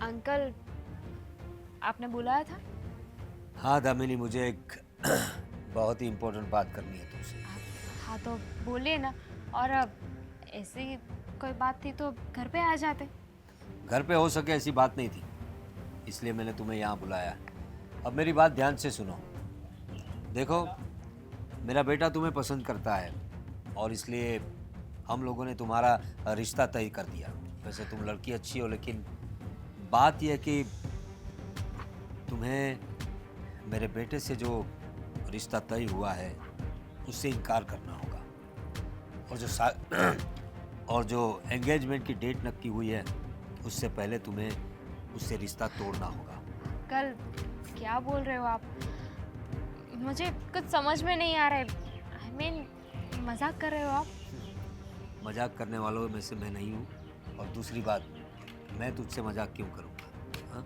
Uncle, आपने बुलाया था? हाँ दामिनी, मुझे एक बहुत ही इम्पोर्टेंट बात करनी है तुमसे। हाँ तो बोलिए ना। और अब ऐसी कोई बात थी तो घर पे आ जाते। घर पे हो सके ऐसी बात नहीं थी, इसलिए मैंने तुम्हें यहाँ बुलाया। अब मेरी बात ध्यान से सुनो। देखो, मेरा बेटा तुम्हें पसंद करता है और इसलिए हम लोगों ने तुम्हारा रिश्ता तय कर दिया। वैसे तुम लड़की अच्छी हो, लेकिन बात यह है कि तुम्हें मेरे बेटे से जो रिश्ता तय हुआ है उससे इनकार करना होगा। और और जो एंगेजमेंट की डेट नक्की हुई है उससे पहले तुम्हें उससे रिश्ता तोड़ना होगा। कल क्या बोल रहे हो आप? मुझे कुछ समझ में नहीं आ रहा है। आई मीन, मजाक कर रहे हो आप? मजाक करने वालों में से मैं नहीं हूँ। और दूसरी बात, मैं तुझसे मजाक क्यों करूँगा? हाँ,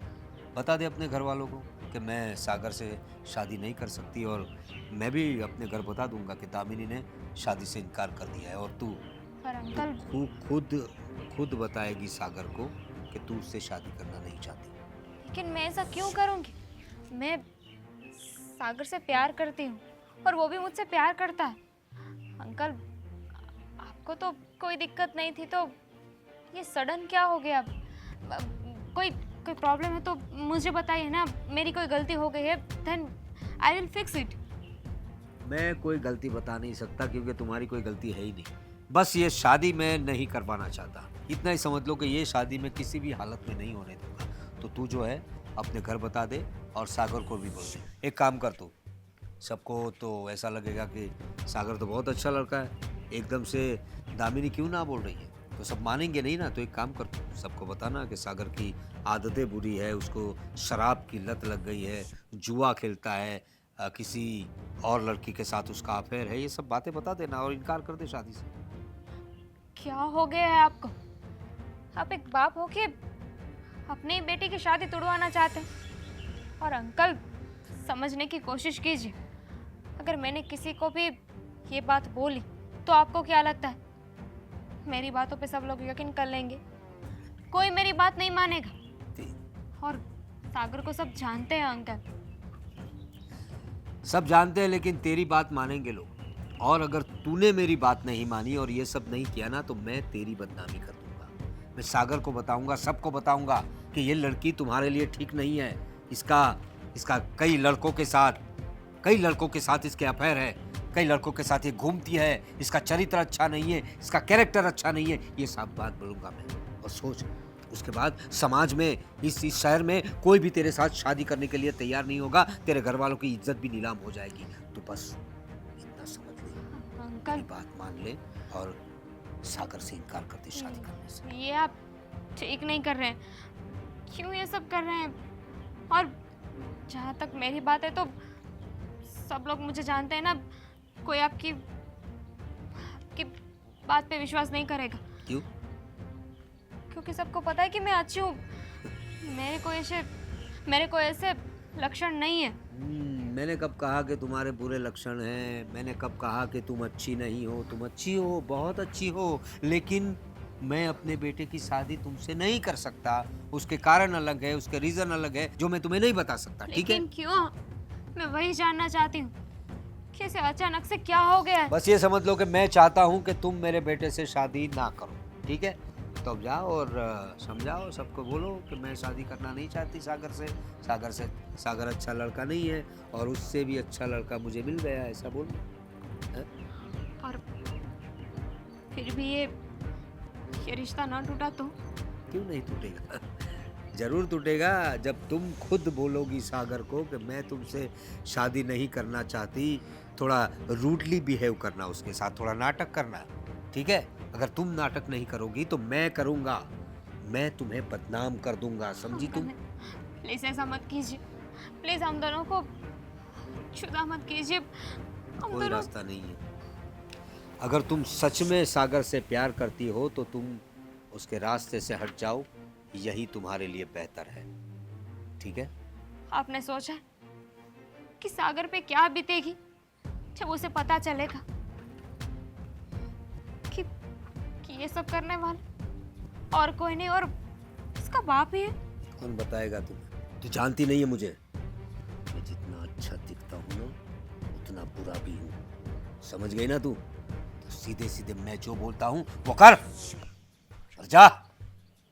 बता दे अपने घर वालों को कि मैं सागर से शादी नहीं कर सकती, और मैं भी अपने घर बता दूंगा कि दामिनी ने शादी से इनकार कर दिया है। और तू पर तू अंकल, खुद खुद बताएगी सागर को कि तू उससे शादी करना नहीं चाहती। लेकिन मैं ऐसा क्यों करूँगी? मैं सागर से प्यार करती हूँ और वो भी मुझसे प्यार करता है। अंकल, आपको तो कोई दिक्कत नहीं थी तो ये सडन क्या हो गया? कोई कोई प्रॉब्लम है तो मुझे बताइए ना। मेरी कोई गलती हो गई है, then I will fix it. मैं कोई गलती बता नहीं सकता क्योंकि तुम्हारी कोई गलती है ही नहीं। बस ये शादी मैं नहीं करवाना चाहता, इतना ही समझ लो कि ये शादी मैं किसी भी हालत में नहीं होने दूंगा। तो तू जो है अपने घर बता दे और सागर को भी बोल दे। एक काम कर तू, सबको तो ऐसा लगेगा कि सागर तो बहुत अच्छा लड़का है, एकदम से दामिनी क्यों ना बोल रही है, तो सब मानेंगे नहीं ना। तो एक काम कर तू, सबको बताना कि सागर की आदतें बुरी है, उसको शराब की लत लग गई है, जुआ खेलता है, किसी और लड़की के साथ उसका अफेयर है। ये सब बातें बता देना और इनकार कर दे शादी से। क्या हो गया है आपको? आप एक बाप हो के अपनी बेटी की शादी तुड़वाना चाहते हैं? और अंकल, समझने की कोशिश कीजिए। अगर मैंने किसी को भी ये बात बोली तो आपको क्या लगता है मेरी बातों पे सब लोग यकीन कर लेंगे? कोई मेरी बात नहीं मानेगा। और सागर को सब जानते हैं अंकल। सब जानते हैं, लेकिन तेरी बात मानेंगे लोग। और अगर तूने मेरी बात नहीं मानी और ये सब नहीं किया ना, तो मैं तेरी बदनामी कर दूंगा। मैं सागर को बताऊंगा, सबको बताऊंगा कि ये लड़की तुम्हारे लिए ठीक नहीं है। इसका इसका कई लड़कों के साथ इसके अफेयर है, कई लड़कों के साथ ये घूमती है, इसका चरित्र अच्छा नहीं है, इसका कैरेक्टर अच्छा नहीं है। ये सब बात बोलूंगा मैं। और सोच, उसके बाद समाज में, इस शहर में कोई भी तेरे साथ शादी करने के लिए तैयार नहीं होगा। तेरे घर वालों की इज्जत भी नीलाम हो जाएगी। तो बस इतना समझ ले, अंकल, मेरी बात मान ले और सागर से इनकार कर दे शादी करने से। ये आप ठीक नहीं कर रहे हैं। क्यों ये सब कर रहे हैं? और जहाँ तक मेरी बात है तो सब लोग मुझे जानते हैं ना। कोई आपकी बात पे विश्वास नहीं करेगा। क्यों? क्योंकि सबको पता है कि मैं अच्छी हूँ। मेरे कोई ऐसे लक्षण नहीं है। मैंने कब कहा कि तुम्हारे बुरे लक्षण हैं? मैंने कब कहा कि तुम अच्छी नहीं हो? तुम अच्छी हो, बहुत अच्छी हो, लेकिन मैं अपने बेटे की शादी तुमसे नहीं कर सकता। उसके कारण अलग है, उसके रीजन अलग है, जो मैं तुम्हें नहीं बता सकता। ठीक है? लेकिन क्यों? मैं वही जानना चाहती हूँ कि इसे अचानक से क्या हो गया है। बस ये समझ लो कि मैं चाहता हूँ कि तुम मेरे बेटे से शादी ना करो। ठीक है? तो अब जाओ और समझाओ, सबको बोलो कि मैं शादी करना नहीं चाहती सागर से। सागर अच्छा लड़का नहीं है और उससे भी अच्छा लड़का मुझे मिल गया, ऐसा बोलो। हैं? और फिर भी ये रिश्ता ना टूटा तो? क्यों नहीं टूटेगा? जरूर टूटेगा। जब तुम खुद बोलोगी सागर को कि मैं तुमसे शादी नहीं करना चाहती, थोड़ा रूडली बिहेव करना उसके साथ, थोड़ा नाटक करना। ठीक है? अगर तुम नाटक नहीं करोगी तो मैं करूँगा। मैं तुम्हें बदनाम कर दूंगा, समझी तुम? प्लीज ऐसा मत कीजिए। प्लीज हम दोनों को जुदा मत कीजिए। हम कोई दोनों। रास्ता नहीं है। अगर तुम सच में सागर से प्यार करती हो तो तुम उसके रास्ते से हट जाओ, यही तुम्हारे लिए बेहतर है। ठीक है? आपने सोचा है कि सागर पे क्या बीतेगी जब उसे पता चलेगा कि ये सब करने वाला और कोई नहीं और इसका बाप ही है? कौन बताएगा तुम्हें? तू जानती नहीं है मुझे। मैं जितना अच्छा दिखता हूँ ना, उतना बुरा भी हूँ। समझ गई ना तू? तो सीधे सीधे मैं जो बोलता हूँ वो कर और जा।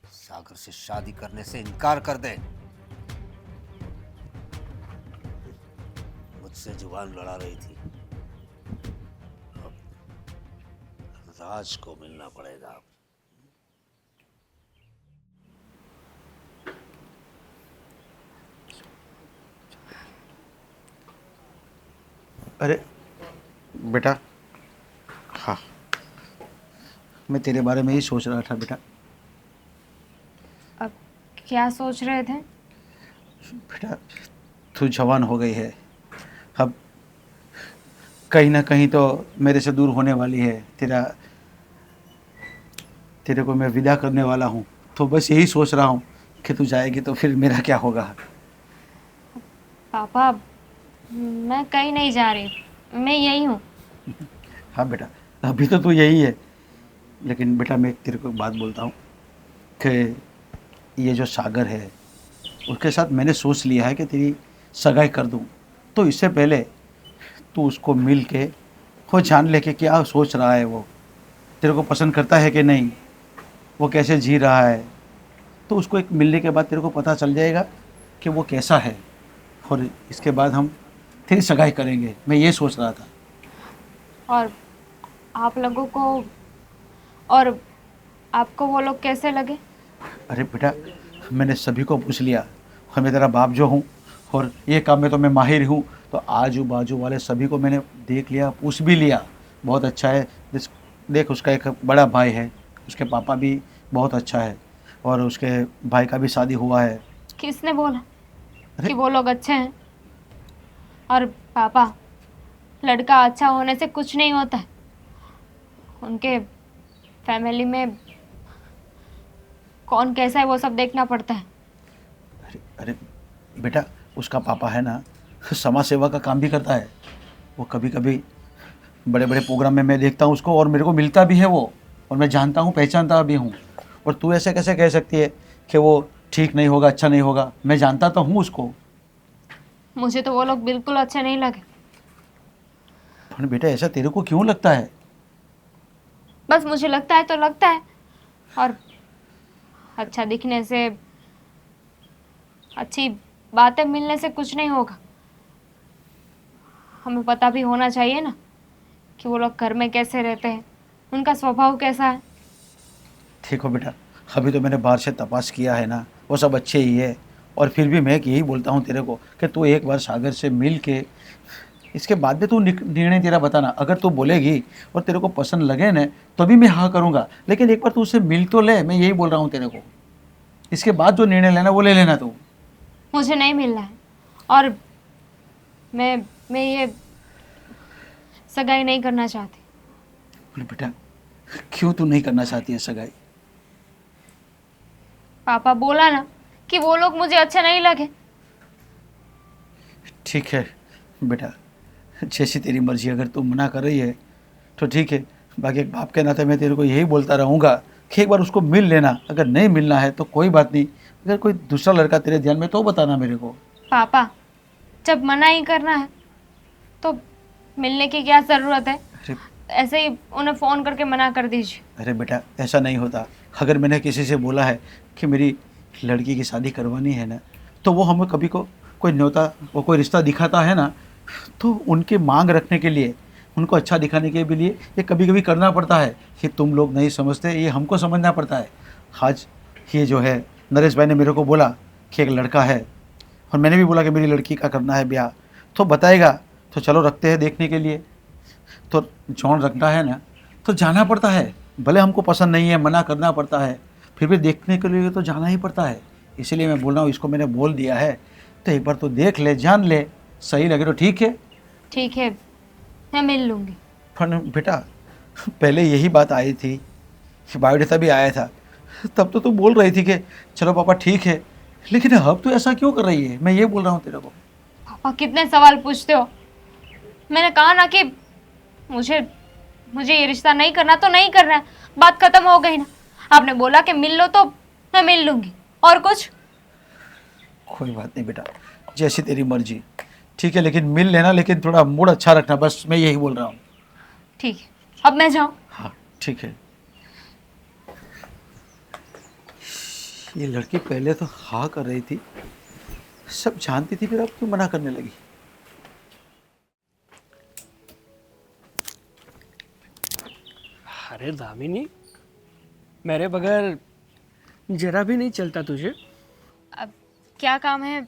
सागर से शादी करने से इनकार कर दे। मुझसे जुबान लड़ा रही थी, अब राज को मिलना पड़ेगा। अरे बेटा, हाँ, मैं तेरे बारे में ही सोच रहा था बेटा। अब क्या सोच रहे थे? बेटा, तू जवान हो गई है, अब कहीं ना कहीं तो मेरे से दूर होने वाली है। तेरे को मैं विदा करने वाला हूँ, तो बस यही सोच रहा हूँ कि तू जाएगी तो फिर मेरा क्या होगा। पापा, मैं कहीं नहीं जा रही, मैं यही हूँ। हाँ बेटा, अभी तो तू यही है, लेकिन बेटा मैं तेरे को एक बात बोलता हूँ कि ये जो सागर है, उसके साथ मैंने सोच लिया है कि तेरी सगाई कर दूँ। तो इससे पहले तू उसको मिल के वो जान ले कि क्या सोच रहा है, वो तेरे को पसंद करता है कि नहीं, वो कैसे जी रहा है। तो उसको एक मिलने के बाद तेरे को पता चल जाएगा कि वो कैसा है, और इसके बाद हम तेरी सगाई करेंगे। मैं ये सोच रहा था। और आप लोगों को, और आपको वो लोग कैसे लगे? अरे बेटा, मैंने सभी को पूछ लिया, और मैं तेरा बाप जो हूँ और ये काम में तो मैं माहिर हूँ, तो आजू बाजू वाले सभी को मैंने देख लिया, पूछ भी लिया। बहुत अच्छा है। देख, उसका एक बड़ा भाई है, उसके पापा भी बहुत अच्छा है, और उसके भाई का भी शादी हुआ है। किसने बोला अरे कि वो लोग अच्छे हैं? और पापा, लड़का अच्छा होने से कुछ नहीं होता है, उनके फैमिली में कौन कैसा है वो सब देखना पड़ता है। अरे बेटा, उसका पापा है ना, समाज सेवा का काम भी करता है। वो कभी कभी बड़े बड़े प्रोग्राम में मैं देखता हूँ उसको, और मेरे को मिलता भी है वो, और मैं जानता हूँ, पहचानता भी हूँ। और तू ऐसे कैसे कह सकती है कि वो ठीक नहीं होगा, अच्छा नहीं होगा? मैं जानता तो हूँ उसको। मुझे तो वो लोग बिल्कुल अच्छे नहीं लगे। पर बेटा, ऐसा तेरे को क्यों लगता है? बस मुझे लगता है तो लगता है, और अच्छा दिखने से, अच्छी बातें मिलने से कुछ नहीं होगा। हमें पता भी होना चाहिए ना कि वो लोग घर में कैसे रहते हैं, उनका स्वभाव कैसा है। देखो बेटा, अभी तो मैंने बाहर से तपास किया है ना, वो सब अच्छे ही है। और फिर भी मैं यही बोलता हूँ तेरे को कि तू एक बार सागर से मिल के, इसके बाद में तू निर्णय तेरा बताना। अगर तू बोलेगी और तेरे को पसंद लगे ना, तो भी मैं हाँ करूँगा, लेकिन एक बार तू उससे मिल तो ले। मैं यही बोल रहा हूँ तेरे को। इसके बाद जो निर्णय लेना वो ले लेना तू। मुझे नहीं मिलना है, और मैं ये सगाई नहीं करना चाहती। बोले बेटा, क्यों तू नहीं करना चाहती है सगाई? पापा बोला ना कि वो लोग मुझे अच्छे नहीं लगे। ठीक है बेटा, जैसी तेरी मर्जी। अगर तू मना कर रही है तो ठीक है, बाकी एक बाप के नाते मैं तेरे को यही बोलता रहूँगा कि एक बार उसको मिल लेना। अगर नहीं मिलना है तो कोई बात नहीं, अगर कोई दूसरा लड़का तेरे ध्यान में तो बताना मेरे को। पापा, जब मना ही करना है तो मिलने की क्या ज़रूरत है? अरे ऐसे ही उन्हें फ़ोन करके मना कर दीजिए। अरे बेटा, ऐसा नहीं होता। अगर मैंने किसी से बोला है कि मेरी लड़की की शादी करवानी है ना, तो वो हमें कभी को कोई न्योता, वो कोई रिश्ता दिखाता है ना, तो उनकी मांग रखने के लिए, उनको अच्छा दिखाने के लिए ये कभी कभी करना पड़ता है। कि तुम लोग नहीं समझते, ये हमको समझना पड़ता है। आज ये जो है, नरेश भाई ने मेरे को बोला कि एक लड़का है, और मैंने भी बोला कि मेरी लड़की का करना है ब्याह, तो बताएगा तो चलो रखते हैं देखने के लिए। तो जौन रखना है ना, तो जाना पड़ता है। भले हमको पसंद नहीं है, मना करना पड़ता है, फिर भी देखने के लिए तो जाना ही पड़ता है। इसीलिए मैं बोल रहा हूँ, इसको मैंने बोल दिया है, तो एक बार तो देख ले, जान ले, सही लगे तो ठीक है। ठीक है, मैं मिल लूँगी। पर बेटा, पहले यही बात आई थी, बायोडेटा भी आया था, तब तो तू बोल रही थी कि चलो पापा ठीक है, लेकिन अब तो ऐसा क्यों कर रही है? मैं ये बोल रहा हूँ तेरे को। पापा कितने सवाल पूछते हो। मैंने कहा ना कि मुझे मुझे ये रिश्ता नहीं करना तो नहीं करना है, बात खत्म हो गई ना। आपने बोला कि मिल लो तो मैं मिल लूँगी, और कुछ? कोई बात नहीं बेटा, जैसी तेरी मर्जी। ठीक है, लेकिन मिल लेना, लेकिन थोड़ा मूड अच्छा रखना, बस मैं यही बोल रहा हूँ। ठीक है, अब मैं जाऊँ? हाँ ठीक है। ये लड़की पहले तो हाँ कर रही थी, सब जानती थी, फिर अब क्यों मना करने लगी? अरे दामिनी, मेरे बगैर जरा भी नहीं चलता तुझे। अब क्या काम है?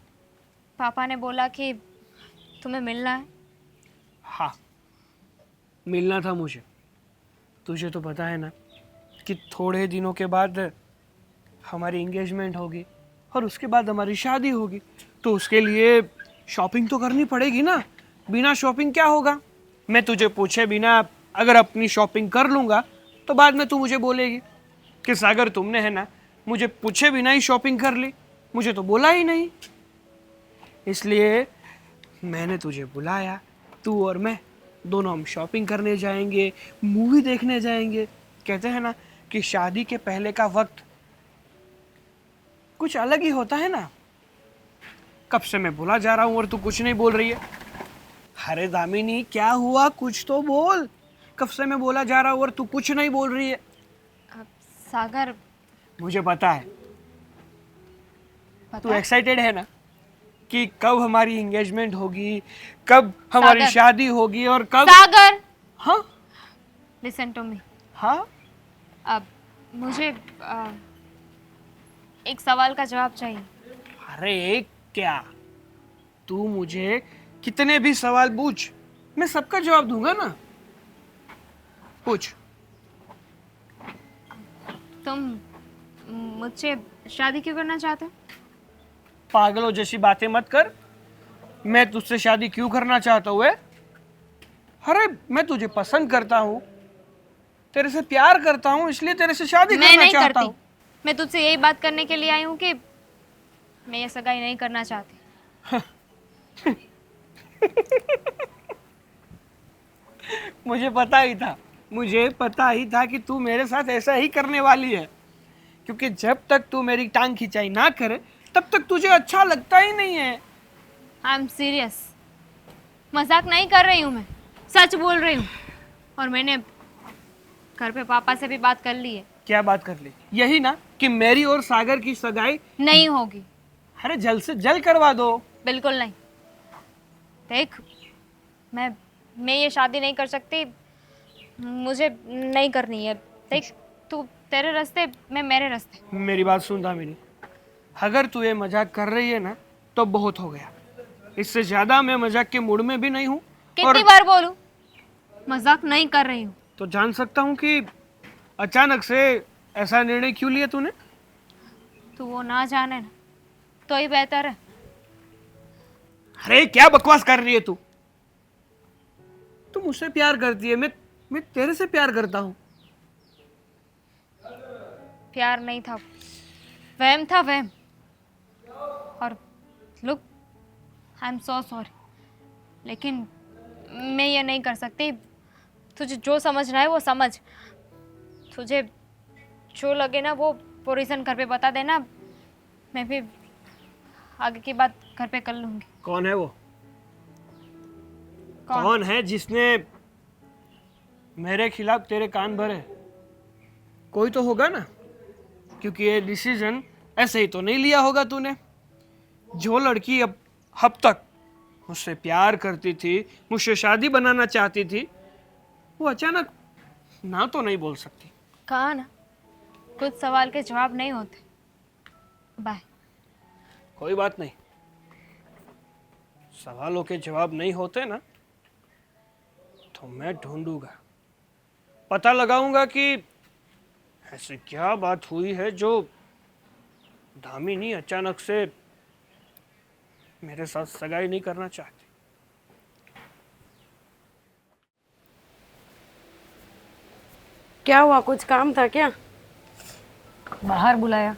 पापा ने बोला कि तुम्हें मिलना है। हाँ, मिलना था मुझे। तुझे तो पता है ना कि थोड़े दिनों के बाद हमारी एंगेजमेंट होगी और उसके बाद हमारी शादी होगी, तो उसके लिए शॉपिंग तो करनी पड़ेगी ना। बिना शॉपिंग क्या होगा? मैं तुझे पूछे बिना अगर अपनी शॉपिंग कर लूँगा तो बाद में तू मुझे बोलेगी कि सागर तुमने है ना मुझे पूछे बिना ही शॉपिंग कर ली, मुझे तो बोला ही नहीं। इसलिए मैंने तुझे बुलाया, तू और मैं दोनों हम शॉपिंग करने जाएंगे, मूवी देखने जाएंगे। कहते हैं ना कि शादी के पहले का वक्त कुछ अलग ही होता है ना। कब से मैं बोला जा रहा हूँ और तू कुछ नहीं बोल रही है। अरे दामिनी, क्या हुआ? कुछ तो बोल। कब से मैं बोला जा रहा हूँ और तू कुछ नहीं बोल रही है। अब सागर, मुझे पता है तू पता है? एक्साइटेड है ना कि कब हमारी एंगेजमेंट होगी, कब हमारी सागर। शादी होगी और कब। सागर, हाँ लिसन टू मी। हाँ, अब मुझे एक सवाल का जवाब चाहिए। अरे क्या? तू मुझे कितने भी सवाल पूछ, मैं सबका जवाब दूंगा ना। पूछ। तुम मुझसे शादी क्यों करना चाहते हो? पागलों जैसी बातें मत कर। मैं तुझसे शादी क्यों करना चाहता हूँ? अरे मैं तुझे पसंद करता हूँ, तेरे से प्यार करता हूँ, इसलिए तेरे से शादी मैं करना नहीं चाहता करती। हूँ। मैं तुझसे यही बात करने के लिए आई हूँ कि मैं ये सगाई नहीं करना चाहती। मुझे पता ही था कि तू मेरे साथ ऐसा ही करने वाली है, क्योंकि जब तक तू मेरी टांग खिंचाई ना करे तब तक तुझे अच्छा लगता ही नहीं है। आई एम सीरियस, मजाक नहीं कर रही हूँ, मैं सच बोल रही हूँ। और मैंने घर पे पापा से भी बात कर ली है। क्या बात कर ली? यही ना कि मेरी और सागर की सगाई नहीं होगी। अरे जल्द से जल्द करवा दो। बिल्कुल नहीं। देख, मैं ये शादी नहीं कर सकती, मुझे नहीं करनी है। देख, तू तेरे रास्ते, मैं मेरे रास्ते। मेरी बात सुन दामिनी, अगर तू ये मजाक कर रही है ना तो बहुत हो गया। इससे ज्यादा मैं मजाक के मूड में भी नहीं हूँ। कितनी बार बोलूं? मजाक नहीं कर रही हूँ। तो जान सकता हूँ कि अचानक से ऐसा निर्णय क्यों लिया तूने? तू वो ना जाने ना तो ही बेहतर है। अरे क्या बकवास कर रही है तू? तू मुझसे प्यार करती है, मैं तेरे से प्यार करता हूँ। प्यार नहीं था, वहम था, वहम। और look, I am so sorry, लेकिन मैं ये नहीं कर सकती। तुझे जो समझना है वो समझ। तुझे जो लगे ना वो रीज़न घर पे बता देना। मैं भी आगे की बात घर पे कर लूँगी। कौन है वो? कौन है जिसने मेरे खिलाफ तेरे कान भरे? कोई तो होगा ना, क्योंकि ये डिसीजन ऐसे ही तो नहीं लिया होगा तूने। जो लड़की अब तक मुझसे प्यार करती थी, मुझसे शादी बनाना चाहती थी, वो अचानक ना तो नहीं बोल सकती। कहा ना, कुछ सवाल के जवाब नहीं होते। बाय। कोई बात नहीं, सवालों के जवाब नहीं होते ना तो मैं ढूंढूंगा, पता लगाऊंगा कि ऐसी क्या बात हुई है जो दामिनी अचानक से मेरे साथ सगाई नहीं करना चाहती। क्या हुआ? कुछ काम था क्या? बाहर बुलाया?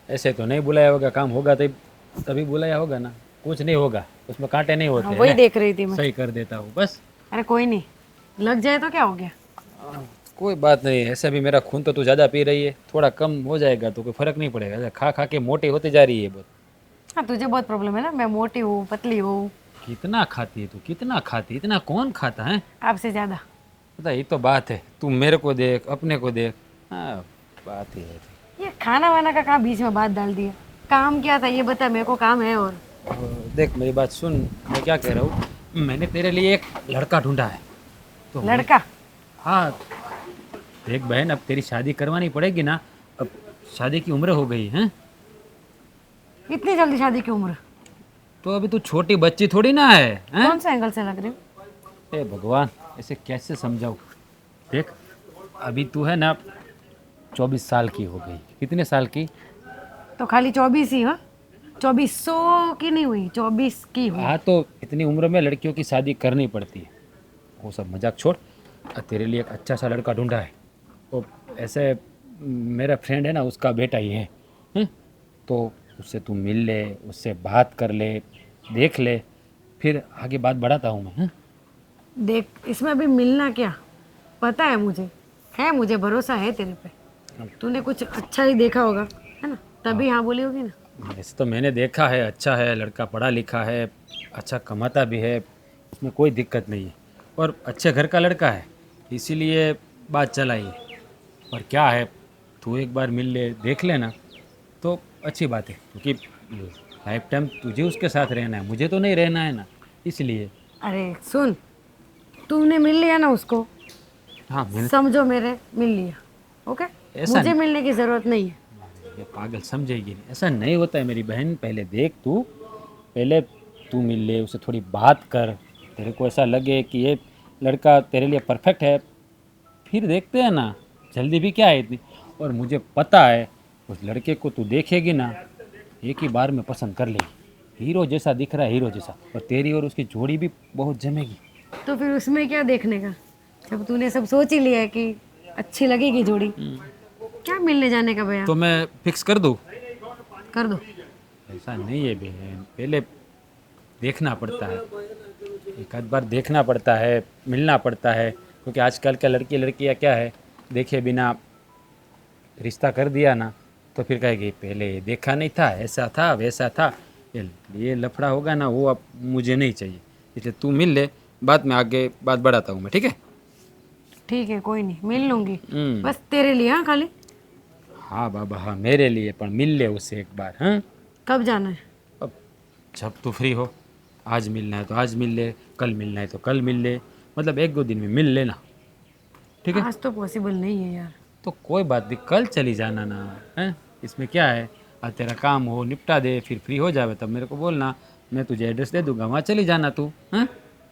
ऐसे तो नहीं बुलाया होगा, काम होगा तभी बुलाया होगा ना। कुछ नहीं होगा, उसमें कांटे नहीं होते हाँ, वही हैं। देख रही थी मैं। सही कर देता हूँ बस। अरे कोई नहीं, लग जाए तो क्या हो गया? कोई बात नहीं, ऐसे भी मेरा खून तो तू ज़्यादा पी रही है, थोड़ा कम हो जाएगा तो कोई फर्क नहीं पड़ेगा। खा खा के मोटी होती जा रही है बहुत। हाँ तुझे बहुत प्रॉब्लम है ना, मैं मोटी हूँ पतली हूँ। कितना खाती है तू, कितना खाती है? इतना कौन खाता है? आपसे ज़्यादा। पता यही तो बात है, तू मेरे को देख, अपने को देख। हाँ, बात ही है। ये खाना वाना का कहाँ बीच में बात डाल दिया। काम क्या था ये बता, मेरे को काम है। और देख मेरी बात सुन, मैं क्या कह रहा हूँ, मैंने तेरे लिए एक लड़का ढूंढा है। तो लड़का? हाँ देख बहन, अब तेरी शादी करवानी पड़ेगी ना, अब शादी की उम्र हो गई है। इतनी जल्दी शादी की उम्र? तो अभी तू छोटी बच्ची थोड़ी ना है, हैं? कौन सा एंगल से लग रही हूँ? ए भगवान, ऐसे कैसे समझाऊँ। देख अभी तू है ना 24 साल की हो गई। कितने साल की? तो खाली 24 ही? हाँ 2400 की नहीं हुई, 24 की हुई। हाँ तो इतनी उम्र में लड़कियों की शादी करनी पड़ती है। वो सब मजाक छोड़, तेरे लिए एक अच्छा सा लड़का ढूंढा है। वो ऐसे मेरा फ्रेंड है ना, उसका बेटा ही है, हैं? तो उससे तू मिल ले, उससे बात कर ले, देख ले, फिर आगे बात बढ़ाता हूँ मैं, हैं? देख इसमें अभी मिलना क्या, पता है मुझे भरोसा है तेरे पे। तूने कुछ अच्छा ही देखा होगा है ना, तभी हाँ बोली होगी ना। वैसे तो मैंने देखा है, अच्छा है लड़का, पढ़ा लिखा है, अच्छा कमाता भी है, उसमें कोई दिक्कत नहीं है, और अच्छे घर का लड़का है, इसीलिए बात चलाई है। और क्या है, तू एक बार मिल ले, देख लेना तो अच्छी बात है, क्योंकि लाइफ टाइम तुझे उसके साथ रहना है, मुझे तो नहीं रहना है ना, इसलिए। अरे सुन, तूने मिल लिया ना उसको, हाँ मैंने, समझो मेरे मिल लिया, ओके। ऐसा मुझे नहीं। मिलने की जरूरत नहीं है। ये पागल समझेगी नहीं, ऐसा नहीं होता है मेरी बहन। पहले देख तू, पहले तू मिल ले, उससे थोड़ी बात कर, तेरे को ऐसा लगे कि ये लड़का तेरे लिए परफेक्ट है, फिर देखते हैं ना, जल्दी भी क्या है इतनी। और मुझे पता है उस लड़के को तू देखेगी ना, एक ही बार में पसंद कर लेगी। हीरो जैसा दिख रहा है, हीरो जैसा, और तेरी और उसकी जोड़ी भी बहुत जमेगी। तो फिर उसमें क्या देखने का, जब तूने सब सोच ही लिया है कि अच्छी लगेगी जोड़ी, क्या मिलने जाने का भैया। तो मैं फिक्स कर दूँ? कर दो। ऐसा नहीं है बहन, पहले देखना पड़ता है, एक आध बार देखना पड़ता है, मिलना पड़ता है, क्योंकि आजकल के लड़कियां क्या है, देखे बिना रिश्ता कर दिया ना, तो फिर कहेगी पहले ये देखा नहीं था, ऐसा था वैसा था, ये लफड़ा होगा ना, वो अब मुझे नहीं चाहिए। इसलिए तू मिल ले, बाद में आगे बात बढ़ाता हूँ मैं, ठीक है? ठीक है कोई नहीं, मिल लूंगी, हम्म। बस तेरे लिए। हाँ खाली? हाँ बाबा हाँ, मेरे लिए, पर मिल ले उससे एक बार। हाँ कब जाना है? अब जब तू फ्री हो, आज मिलना है तो आज मिल ले, कल मिलना है तो कल मिल ले, मतलब एक दो दिन में मिल लेना, ठीक है? आज तो पॉसिबल नहीं है यार। तो कोई बात नहीं, कल चली जाना ना, हैं? इसमें क्या है, आज तेरा काम हो निपटा दे, फिर फ्री हो जावे तब मेरे को बोलना, मैं तुझे एड्रेस दे दूंगा, वहाँ चली जाना तू, हैं?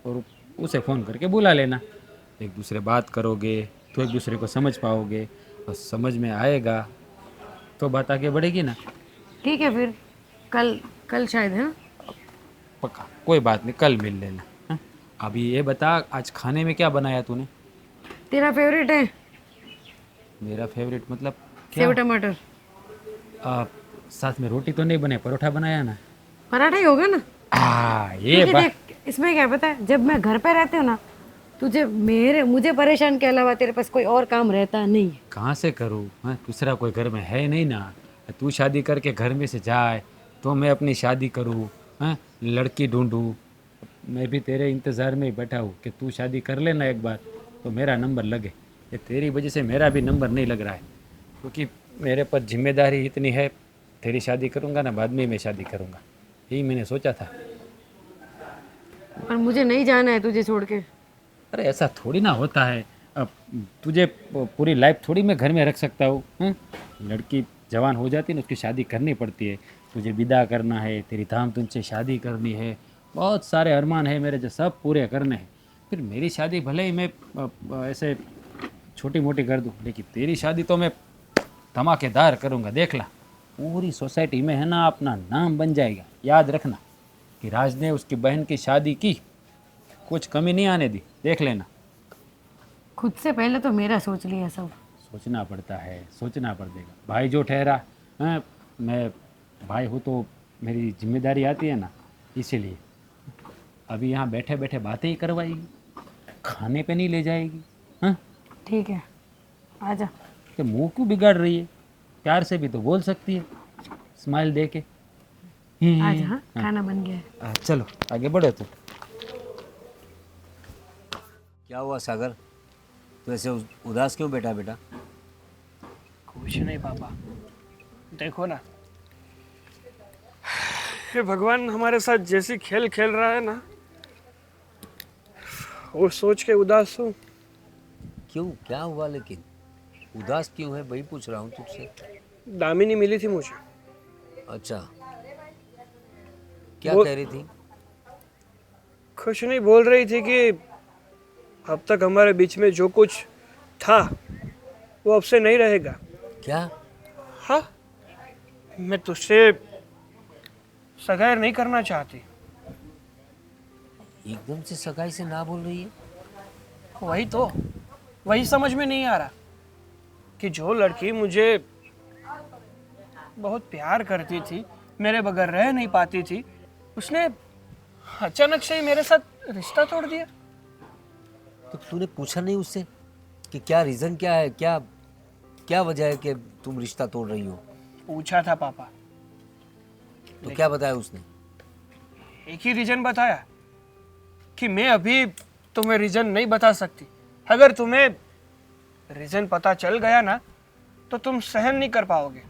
और उसे फ़ोन करके बुला लेना, एक दूसरे बात करोगे तो एक दूसरे को समझ पाओगे, और समझ में आएगा तो बात आगे बढ़ेगी ना। ठीक है फिर कल, कल शायद है ना। पक्का, कोई बात नहीं, कल मिल लेना, हैं? अभी ये बता, आज खाने में क्या बनाया तूने? तेरा फेवरेट है मेरा फेवरेट मतलब सेव क्या? टमाटर। साथ में रोटी तो नहीं बने, परोठा बनाया ना? पराठा ही होगा ना। ये क्योंकि बात। देख इसमें क्या पता है, जब मैं घर पे रहती हूँ ना, मुझे परेशान के अलावा तेरे पास कोई और काम रहता नहीं है। कहाँ से करूँ, हाँ? दूसरा कोई घर में है नहीं ना, तू शादी करके घर में से जाए तो मैं अपनी शादी करूँ, हाँ? लड़की ढूंढूँ, मैं भी तेरे इंतज़ार में ही बैठा हूँ कि तू शादी कर लेना एक बार तो मेरा नंबर लगे। ये तेरी वजह से मेरा भी नंबर नहीं लग रहा है, क्योंकि मेरे पर जिम्मेदारी इतनी है, तेरी शादी करूँगा ना, बाद में मैं शादी करूँगा, यही मैंने सोचा था। पर मुझे नहीं जाना है तुझे छोड़ के। अरे ऐसा थोड़ी ना होता है, अब तुझे पूरी लाइफ थोड़ी मैं घर में रख सकता हूँ, हैं? लड़की जवान हो जाती है ना, उसकी शादी करनी पड़ती है, तुझे विदा करना है, तेरी धाम-धूम से शादी करनी है, बहुत सारे अरमान है मेरे जो सब पूरे करने हैं। फिर मेरी शादी भले ही मैं ऐसे छोटी मोटी कर दूँ, लेकिन तेरी शादी तो मैं धमाकेदार करूँगा, देख ला, पूरी सोसाइटी में है ना अपना नाम बन जाएगा। याद रखना कि राज ने उसकी बहन की शादी की, कुछ कमी नहीं आने दी, देख लेना। खुद से पहले तो मेरा सोच लिया सब। सोचना पड़ता है, सोचना पड़ेगा, भाई जो ठहरा, हाँ? मैं भाई हूँ तो मेरी जिम्मेदारी आती है ना, इसीलिए। अभी यहाँ बैठे बैठे बातें ही करवाएगी, खाने पे नहीं ले जाएगी, हाँ? ठीक है आजा। कि मुंह क्यों बिगाड़ रही है, प्यार से भी तो बोल सकती है, स्माइल दे के। आज हाँ खाना बन गया है। चलो आगे बढ़ो तो। क्या हुआ सागर, तू ऐसे उदास क्यों बैठा बेटा? कुछ नहीं पापा, देखो ना, ये भगवान हमारे साथ जैसी खेल खेल रहा है ना, वो सोच के उदास हूँ। क्यों, क्या हुआ लेकिन? उदास क्यों है, वही पूछ रहा हूँ तुझसे। दामिनी मिली थी मुझे। अच्छा, क्या वो- कह रही थी? कुछ नहीं, बोल रही थी कि अब तक हमारे बीच में जो कुछ था वो अब से नहीं रहेगा। क्या? हाँ, मैं तुझसे सगाई नहीं करना चाहती। एकदम से सगाई से ना बोल रही है? वही तो, वही समझ में नहीं आ रहा कि जो लड़की मुझे बहुत प्यार करती थी, मेरे बगैर रह नहीं पाती थी, उसने अचानक से ही मेरे साथ रिश्ता तोड़ दिया। तो तूने पूछा नहीं उससे कि क्या रीजन क्या है, क्या क्या वजह है कि तुम रिश्ता तोड़ रही हो? पूछा था पापा, तो क्या बताया उसने? एक ही रीजन बताया कि मैं अभी तुम्हें रीजन नहीं बता सकती। अगर तुम्हें रीजन पता चल गया ना तो तुम सहन नहीं कर पाओगे।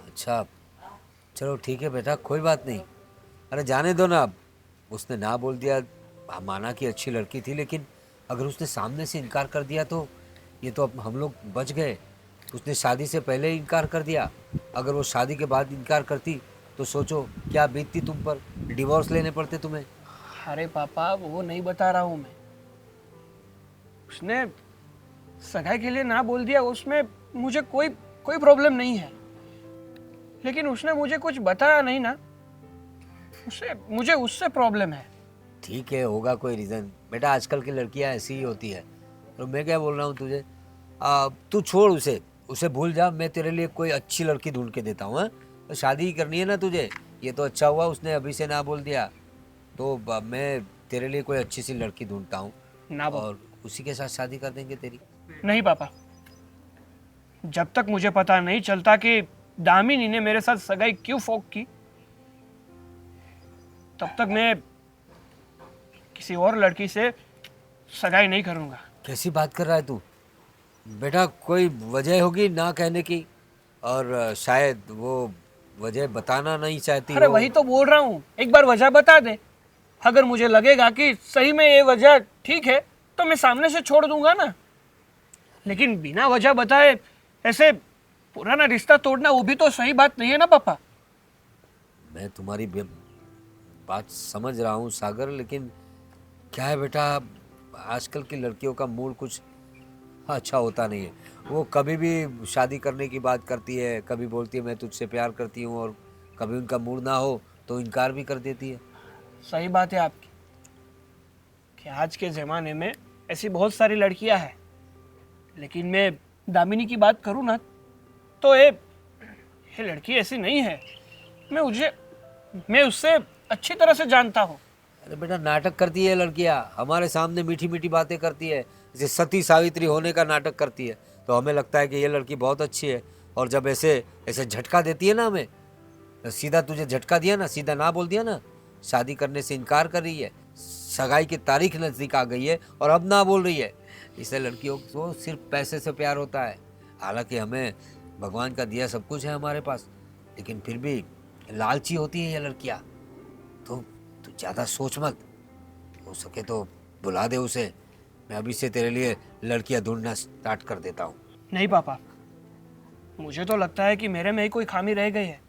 अच्छा, चलो ठीक है बेटा, कोई बात नहीं। अरे जाने दो ना अब, उसने ना बोल दिया, माना कि अच्छी लड़की थी, लेकिन अगर उसने सामने से इनकार कर दिया तो ये तो अब हम लोग बच गए। उसने शादी से पहले ही इनकार कर दिया, अगर वो शादी के बाद इनकार करती तो सोचो क्या बीतती तुम पर, डिवोर्स लेने पड़ते तुम्हें। अरे पापा, वो नहीं बता रहा हूं मैं। उसने सगाई के लिए ना बोल दिया, उसमें मुझे कोई कोई प्रॉब्लम नहीं है, लेकिन उसने मुझे कुछ बताया नहीं ना, मुझे उससे प्रॉब्लम है। ठीक है, होगा कोई रीज़न बेटा, आजकल की लड़कियां ऐसी ही होती है। तो मैं क्या बोल रहा हूँ तुझे, तू छोड़ उसे, उसे भूल जा। मैं तेरे लिए कोई अच्छी लड़की ढूंढ के देता हूँ। तो शादी ही करनी है ना तुझे, ये तो अच्छा हुआ उसने अभी से ना बोल दिया। तो मैं तेरे लिए कोई अच्छी सी लड़की ढूंढता हूँ ना और उसी के साथ शादी कर देंगे तेरी। नहीं पापा, जब तक मुझे पता नहीं चलता कि दामिनी ने मेरे साथ सगाई क्यों फोक की, तब तक मैं किसी और लड़की से सगाई नहीं करूंगा। कैसी बात कर रहा है तू बेटा? कोई वजह होगी ना कहने की, और शायद वो वजह बताना नहीं चाहती अरे हो। वही तो बोल रहा हूँ, एक बार वजह बता दे। अगर मुझे लगेगा कि सही में ये वजह ठीक है तो मैं सामने से छोड़ दूंगा ना, लेकिन बिना वजह बताए ऐसे पुराना रिश्ता तोड़ना वो भी तो सही बात नहीं है ना पापा। मैं तुम्हारी बात समझ रहा हूँ सागर, लेकिन क्या है बेटा, आजकल की लड़कियों का मूड कुछ अच्छा होता नहीं है। वो कभी भी शादी करने की बात करती है, कभी बोलती है मैं तुझसे प्यार करती हूँ, और कभी उनका मूड ना हो तो इनकार भी कर देती है। सही बात है आपकी कि आज के ज़माने में ऐसी बहुत सारी लड़कियां हैं, लेकिन मैं दामिनी की बात करूँ ना तो ये लड़की ऐसी नहीं है। मैं उससे अच्छी तरह से जानता हूँ। अरे बेटा, नाटक करती है लड़कियाँ, हमारे सामने मीठी मीठी बातें करती है, जैसे सती सावित्री होने का नाटक करती है, तो हमें लगता है कि ये लड़की बहुत अच्छी है। और जब ऐसे ऐसे झटका देती है ना हमें, सीधा तुझे झटका दिया ना, सीधा ना बोल दिया ना, शादी करने से इनकार कर रही है, सगाई की तारीख नज़दीक आ गई है और अब ना बोल रही है, इससे लड़कियों को सिर्फ पैसे से प्यार होता है। हालांकि हमें भगवान का दिया सब कुछ है हमारे पास, लेकिन फिर भी लालची होती है ये लड़कियाँ। तो तू ज़्यादा सोच मत, हो सके तो बुला दे उसे, मैं अभी से तेरे लिए लड़कियाँ ढूंढना स्टार्ट कर देता हूँ। नहीं पापा, मुझे तो लगता है कि मेरे में ही कोई खामी रह गई है,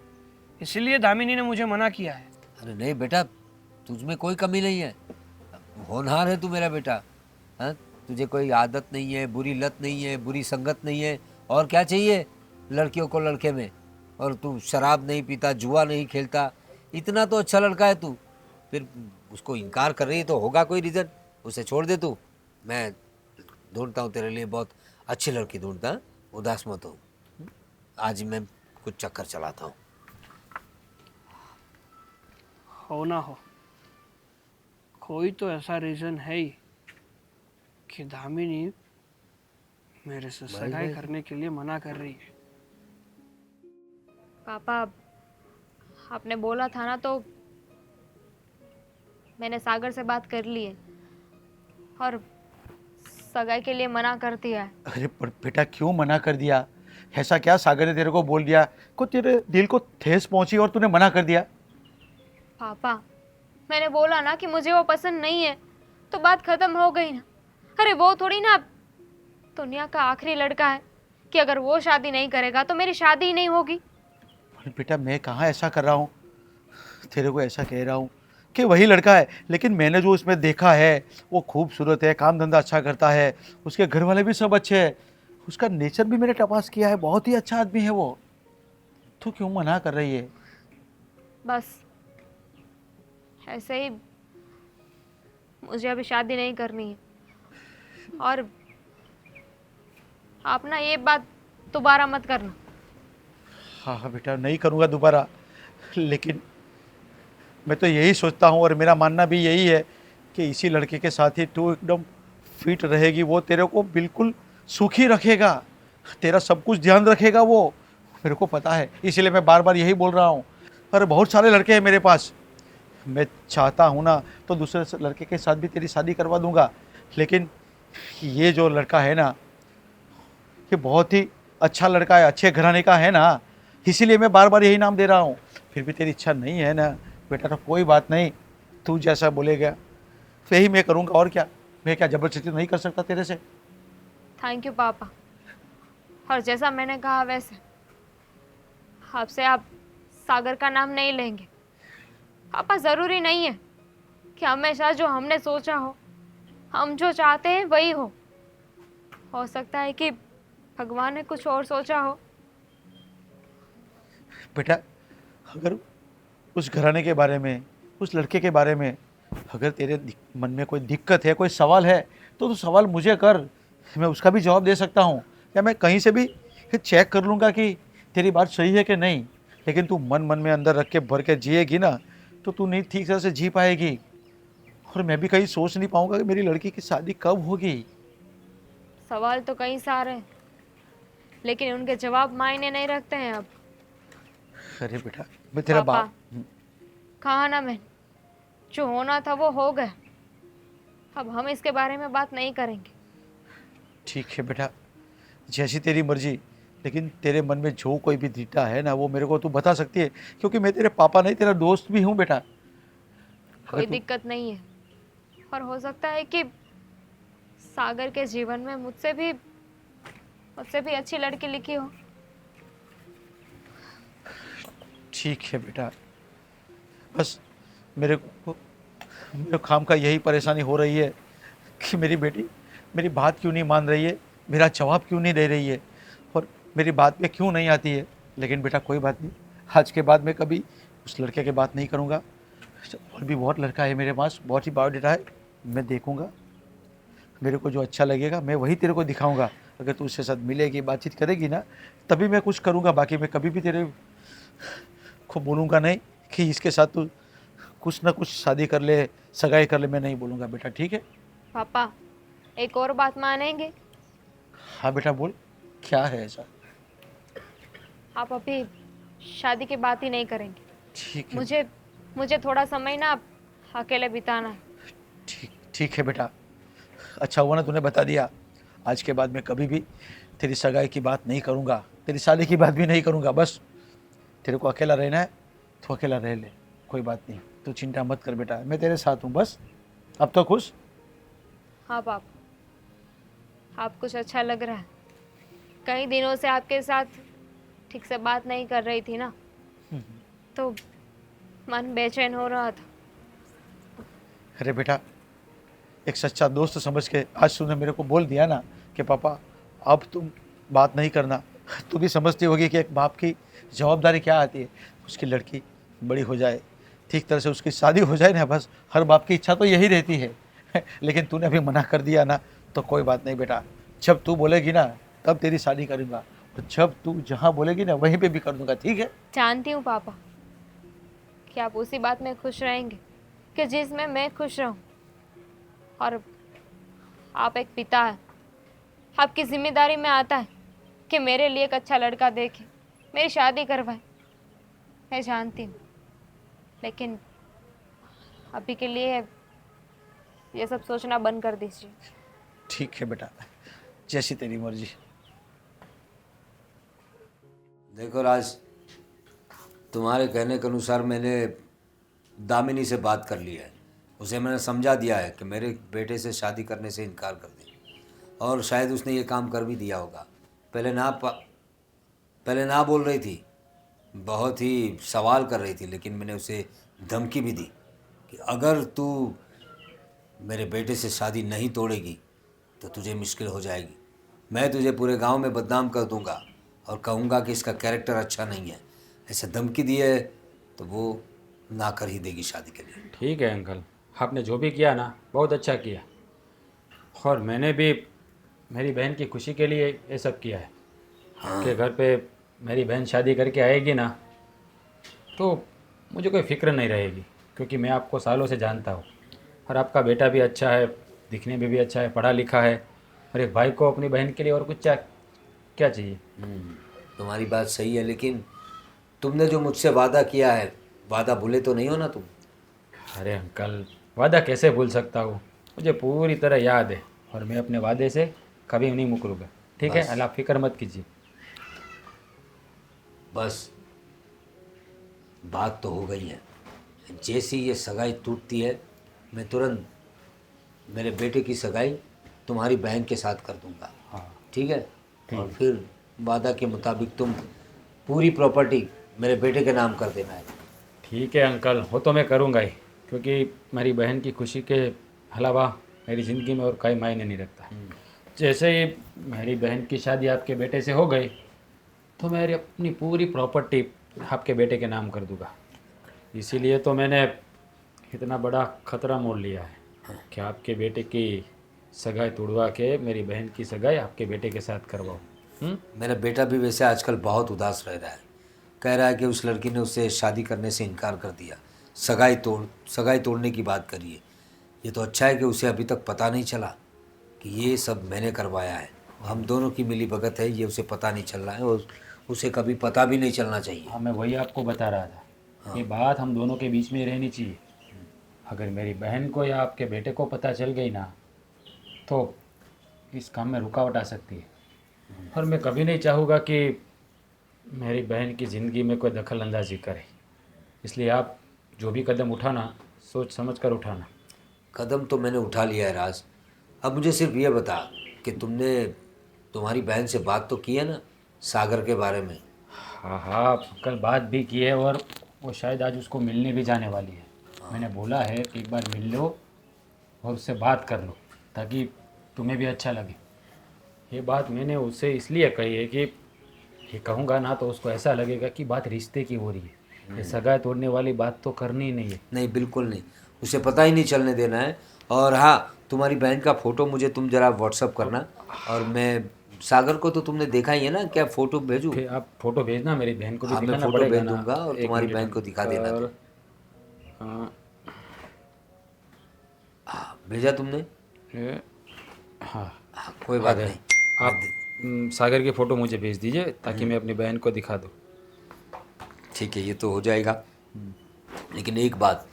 इसीलिए दामिनी ने मुझे मना किया है। अरे नहीं बेटा, तुझ में कोई कमी नहीं है, होनहार है तू मेरा बेटा। हाँ, तुझे कोई आदत नहीं है, बुरी लत नहीं है, बुरी संगत नहीं है, और क्या चाहिए लड़कियों को लड़के में? और तू शराब नहीं पीता, जुआ नहीं खेलता, इतना तो अच्छा लड़का है तू, फिर उसको इनकार कर रही है तो होगा कोई रीज़न। उसे छोड़ दे तू, मैं ढूंढता हूँ तेरे लिए बहुत अच्छी लड़की ढूंढता। हाँ? उदास मत हो, आज मैं कुछ चक्कर चलाता हूँ। हो ना हो, कोई तो ऐसा रीज़न है ही कि दामिनी मेरे से सगाई करने के लिए मना कर रही है। पापा, आपने बोला था ना, तो मैंने सागर से बात कर ली है और सगाई के लिए मना कर दिया है। अरे पर बेटा क्यों मना कर दिया? ऐसा क्या सागर ने तेरे को बोल दिया को तेरे दिल को ठेस पहुंची और तूने मना कर दिया? पापा, मैंने बोला ना कि मुझे वो पसंद नहीं है, तो बात खत्म हो गई ना। अरे वो थोड़ी ना दुनिया का आखिरी लड़का है कि अगर वो शादी नहीं करेगा तो मेरी शादी ही नहीं होगी। पर बेटा मैं कहाँ ऐसा कर रहा हूँ, तेरे को ऐसा कह रहा हूँ कि वही लड़का है, लेकिन मैंने जो उसमें देखा है वो खूबसूरत है, काम धंधा अच्छा करता है, उसके घर वाले भी सब अच्छे हैं, उसका नेचर भी मैंने तपास किया है, बहुत ही अच्छा आदमी है वो। तू क्यों मना कर रही है? बस ऐसे ही मुझे अभी शादी नहीं करनी है। और आप ना ये बात दोबारा मत करना। हाँ हाँ बेटा नहीं करूँगा दोबारा, लेकिन मैं तो यही सोचता हूँ और मेरा मानना भी यही है कि इसी लड़के के साथ ही तू एकदम फिट रहेगी, वो तेरे को बिल्कुल सुखी रखेगा, तेरा सब कुछ ध्यान रखेगा वो, मेरे को पता है, इसीलिए मैं बार बार यही बोल रहा हूँ। पर बहुत सारे लड़के हैं मेरे पास, मैं चाहता हूँ ना तो दूसरे लड़के के साथ भी तेरी शादी करवा दूंगा, लेकिन ये जो लड़का है ना ये बहुत ही अच्छा लड़का है, अच्छे घराने का है ना, इसीलिए मैं बार बार यही नाम दे रहा हूँ। फिर भी तेरी इच्छा नहीं है ना बेटा, तो कोई बात नहीं, तू जैसा बोलेगा तो यही मैं करूँगा, और क्या, मैं क्या ज़बरदस्ती नहीं कर सकता तेरे से? थैंक यू पापा। और जैसा मैंने कहा वैसे आपसे आप सागर का नाम नहीं लेंगे। पापा, ज़रूरी नहीं है कि हमेशा जो हमने सोचा हो, हम जो चाहते हैं वही हो सकता है कि भगवान ने कुछ और सोचा हो। बेटा अगर उस घराने के बारे में, उस लड़के के बारे में अगर तेरे मन में कोई दिक्कत है, कोई सवाल है, तो तू सवाल मुझे कर, मैं उसका भी जवाब दे सकता हूँ, या मैं कहीं से भी चेक कर लूँगा कि तेरी बात सही है कि नहीं। लेकिन तू मन मन में अंदर रख के भर के जिएगी ना तो तू नहीं ठीक तरह से जी पाएगी, और मैं भी कहीं सोच नहीं पाऊँगा कि मेरी लड़की की शादी कब होगी। सवाल तो कई सारे हैं, लेकिन उनके जवाब मायने नहीं रखते हैं अब। अरे बेटा मैं तेरा पापा, बाप। कहा ना मैं, जो होना था वो हो गया। अब हम इसके बारे में बात नहीं करेंगे। ठीक है बेटा, जैसी तेरी मर्जी, लेकिन तेरे मन में जो कोई भी दिखता है ना वो मेरे को तू बता सकती है, क्योंकि मैं तेरे पापा नहीं तेरा दोस्त भी हूँ बेटा। कोई दिक्कत नहीं है, और हो सकता है कि सागर के जीवन में मुझसे भी अच्छी लड़की लिखी हो। ठीक है बेटा, बस मेरे काम का यही परेशानी हो रही है कि मेरी बेटी मेरी बात क्यों नहीं मान रही है, मेरा जवाब क्यों नहीं दे रही है, और मेरी बात पे क्यों नहीं आती है। लेकिन बेटा कोई बात नहीं, आज के बाद मैं कभी उस लड़के की बात नहीं करूँगा। और भी बहुत लड़का है मेरे पास, बहुत ही बायोडाटा है, मैं देखूँगा, मेरे को जो अच्छा लगेगा मैं वही तेरे को दिखाऊँगा। अगर तू उसके साथ मिलेगी, बातचीत करेगी ना, तभी मैं कुछ करूँगा, बाकी मैं कभी भी तेरे को बोलूँगा नहीं कि इसके साथ तू कुछ ना कुछ शादी कर ले, सगाई कर ले, मैं नहीं बोलूँगा बेटा, ठीक है? पापा, एक और बात मानेंगे? हाँ बेटा बोल, क्या है ऐसा? आप अभी शादी की बात ही नहीं करेंगे। ठीक है, मुझे थोड़ा समय ना अकेले बिताना है। ठीक है बेटा, अच्छा हुआ ना तूने बता दिया। आज के बाद मैं कभी भी तेरी सगाई की बात नहीं करूँगा, तेरी शादी की बात भी नहीं करूँगा। बस तेरे को अकेला रहना है तो अकेला रह ले, कोई बात नहीं, तू चिंता मत कर बेटा, मैं तेरे साथ हूँ। बस अब तो खुश? हाँ पापा, आप कुछ अच्छा लग रहा है। कई दिनों से आपके साथ ठीक से बात नहीं कर रही थी ना, तो मन बेचैन हो रहा था। अरे बेटा, एक सच्चा दोस्त समझ के आज तूने मेरे को बोल दिया ना कि पापा अब तुम बात नहीं करना, तू भी समझती होगी कि एक बाप की जवाबदारी क्या आती है। उसकी लड़की बड़ी हो जाए, ठीक तरह से उसकी शादी हो जाए ना, बस हर बाप की इच्छा तो यही रहती है। लेकिन तूने अभी मना कर दिया ना, तो कोई बात नहीं बेटा, जब तू बोलेगी ना तब तेरी शादी करूँगा, और जब तू जहाँ बोलेगी ना वहीं पे भी कर दूँगा, ठीक है? जानती हूँ पापा कि आप उसी बात में खुश रहेंगे कि जिसमें मैं खुश रहूँ। और आप एक पिता हैं, आपकी जिम्मेदारी में आता है कि मेरे लिए एक अच्छा लड़का देखे, मेरी शादी करवाए। मैं जानती हूँ लेकिन अभी के लिए ये सब सोचना बंद कर दीजिए। ठीक है बेटा, जैसी तेरी मर्जी। देखो राज, तुम्हारे कहने के अनुसार मैंने दामिनी से बात कर ली है। उसे मैंने समझा दिया है कि मेरे बेटे से शादी करने से इनकार कर दे, और शायद उसने ये काम कर भी दिया होगा। पहले ना बोल रही थी, बहुत ही सवाल कर रही थी, लेकिन मैंने उसे धमकी भी दी कि अगर तू मेरे बेटे से शादी नहीं तोड़ेगी तो तुझे मुश्किल हो जाएगी। मैं तुझे पूरे गांव में बदनाम कर दूंगा और कहूँगा कि इसका कैरेक्टर अच्छा नहीं है। ऐसे धमकी दी है तो वो ना कर ही देगी शादी के लिए। ठीक है अंकल, आपने जो भी किया ना बहुत अच्छा किया, और मैंने भी मेरी बहन की खुशी के लिए ये सब किया है। आपके घर पे मेरी बहन शादी करके आएगी ना तो मुझे कोई फिक्र नहीं रहेगी, क्योंकि मैं आपको सालों से जानता हूँ, और आपका बेटा भी अच्छा है, दिखने में भी अच्छा है, पढ़ा लिखा है, और एक भाई को अपनी बहन के लिए और कुछ क्या चाहिए। तुम्हारी बात सही है, लेकिन तुमने जो मुझसे वादा किया है, वादा भूले तो नहीं हो ना तुम? अरे अंकल, वादा कैसे भूल सकता हूँ, मुझे पूरी तरह याद है, और मैं अपने वादे से कभी नहीं मुकरूंगा। ठीक है, बस। अल्लाह फिक्र मत कीजिए। बस बात तो हो गई है। जैसी ये सगाई टूटती है, मैं तुरंत मेरे बेटे की सगाई तुम्हारी बहन के साथ कर दूंगा। हाँ ठीक है? और फिर वादा के मुताबिक तुम पूरी प्रॉपर्टी मेरे बेटे के नाम कर देना है। ठीक है अंकल, वो तो मैं करूँगा ही, क्योंकि मेरी बहन की खुशी के अलावा मेरी ज़िंदगी में और कोई मायने नहीं रखता। जैसे ही मेरी बहन की शादी आपके बेटे से हो गई तो मेरी अपनी पूरी प्रॉपर्टी आपके बेटे के नाम कर दूंगा। इसीलिए तो मैंने इतना बड़ा खतरा मोल लिया है कि आपके बेटे की सगाई तोड़वा के मेरी बहन की सगाई आपके बेटे के साथ करवाऊँ। मेरा बेटा भी वैसे आजकल बहुत उदास रह रहा है। कह रहा है कि उस लड़की ने उससे शादी करने से इनकार कर दिया, सगाई तोड़ने की बात करी है। ये तो अच्छा है कि उसे अभी तक पता नहीं चला कि ये सब मैंने करवाया है। हम दोनों की मिली भगत है, ये उसे पता नहीं चल रहा है, और उसे कभी पता भी नहीं चलना चाहिए। हाँ, मैं वही आपको बता रहा था, ये बात हम दोनों के बीच में रहनी चाहिए। अगर मेरी बहन को या आपके बेटे को पता चल गई ना तो इस काम में रुकावट आ सकती है, और मैं कभी नहीं चाहूँगा कि मेरी बहन की ज़िंदगी में कोई दखल अंदाजी करे। इसलिए आप जो भी कदम उठाना सोच समझ कर उठाना। कदम तो मैंने उठा लिया है राज। अब मुझे सिर्फ ये बता कि तुमने तुम्हारी बहन से बात तो की है ना सागर के बारे में? हाँ हाँ, कल बात भी की है, और वो शायद आज उसको मिलने भी जाने वाली है। मैंने बोला है कि एक बार मिल लो और उससे बात कर लो, ताकि तुम्हें भी अच्छा लगे। ये बात मैंने उससे इसलिए कही है कि ये कहूँगा ना तो उसको ऐसा लगेगा कि बात रिश्ते की हो रही है। ये सगाई तोड़ने वाली बात तो करनी ही नहीं है। नहीं, बिल्कुल नहीं, उसे पता ही नहीं चलने देना है। और हाँ, तुम्हारी बहन का फ़ोटो मुझे तुम ज़रा व्हाट्सअप करना, और मैं सागर को तो तुमने देखा ही है ना, क्या फ़ोटो भेजूँ? फिर आप फोटो भेजना, मेरी बहन को भी हाँ, मैं दिखाना फ़ोटो पड़ेगा भेज ना। दूंगा और एक तुम्हारी मिनट बहन को दिखा देना। और, तुम हाँ, हाँ, भेजा तुमने? हाँ, हाँ, कोई बात नहीं। आप सागर की फ़ोटो मुझे भेज दीजिए ताकि मैं अपनी बहन को दिखा दूँ। ठीक है, ये तो हो जाएगा। लेकिन एक बात,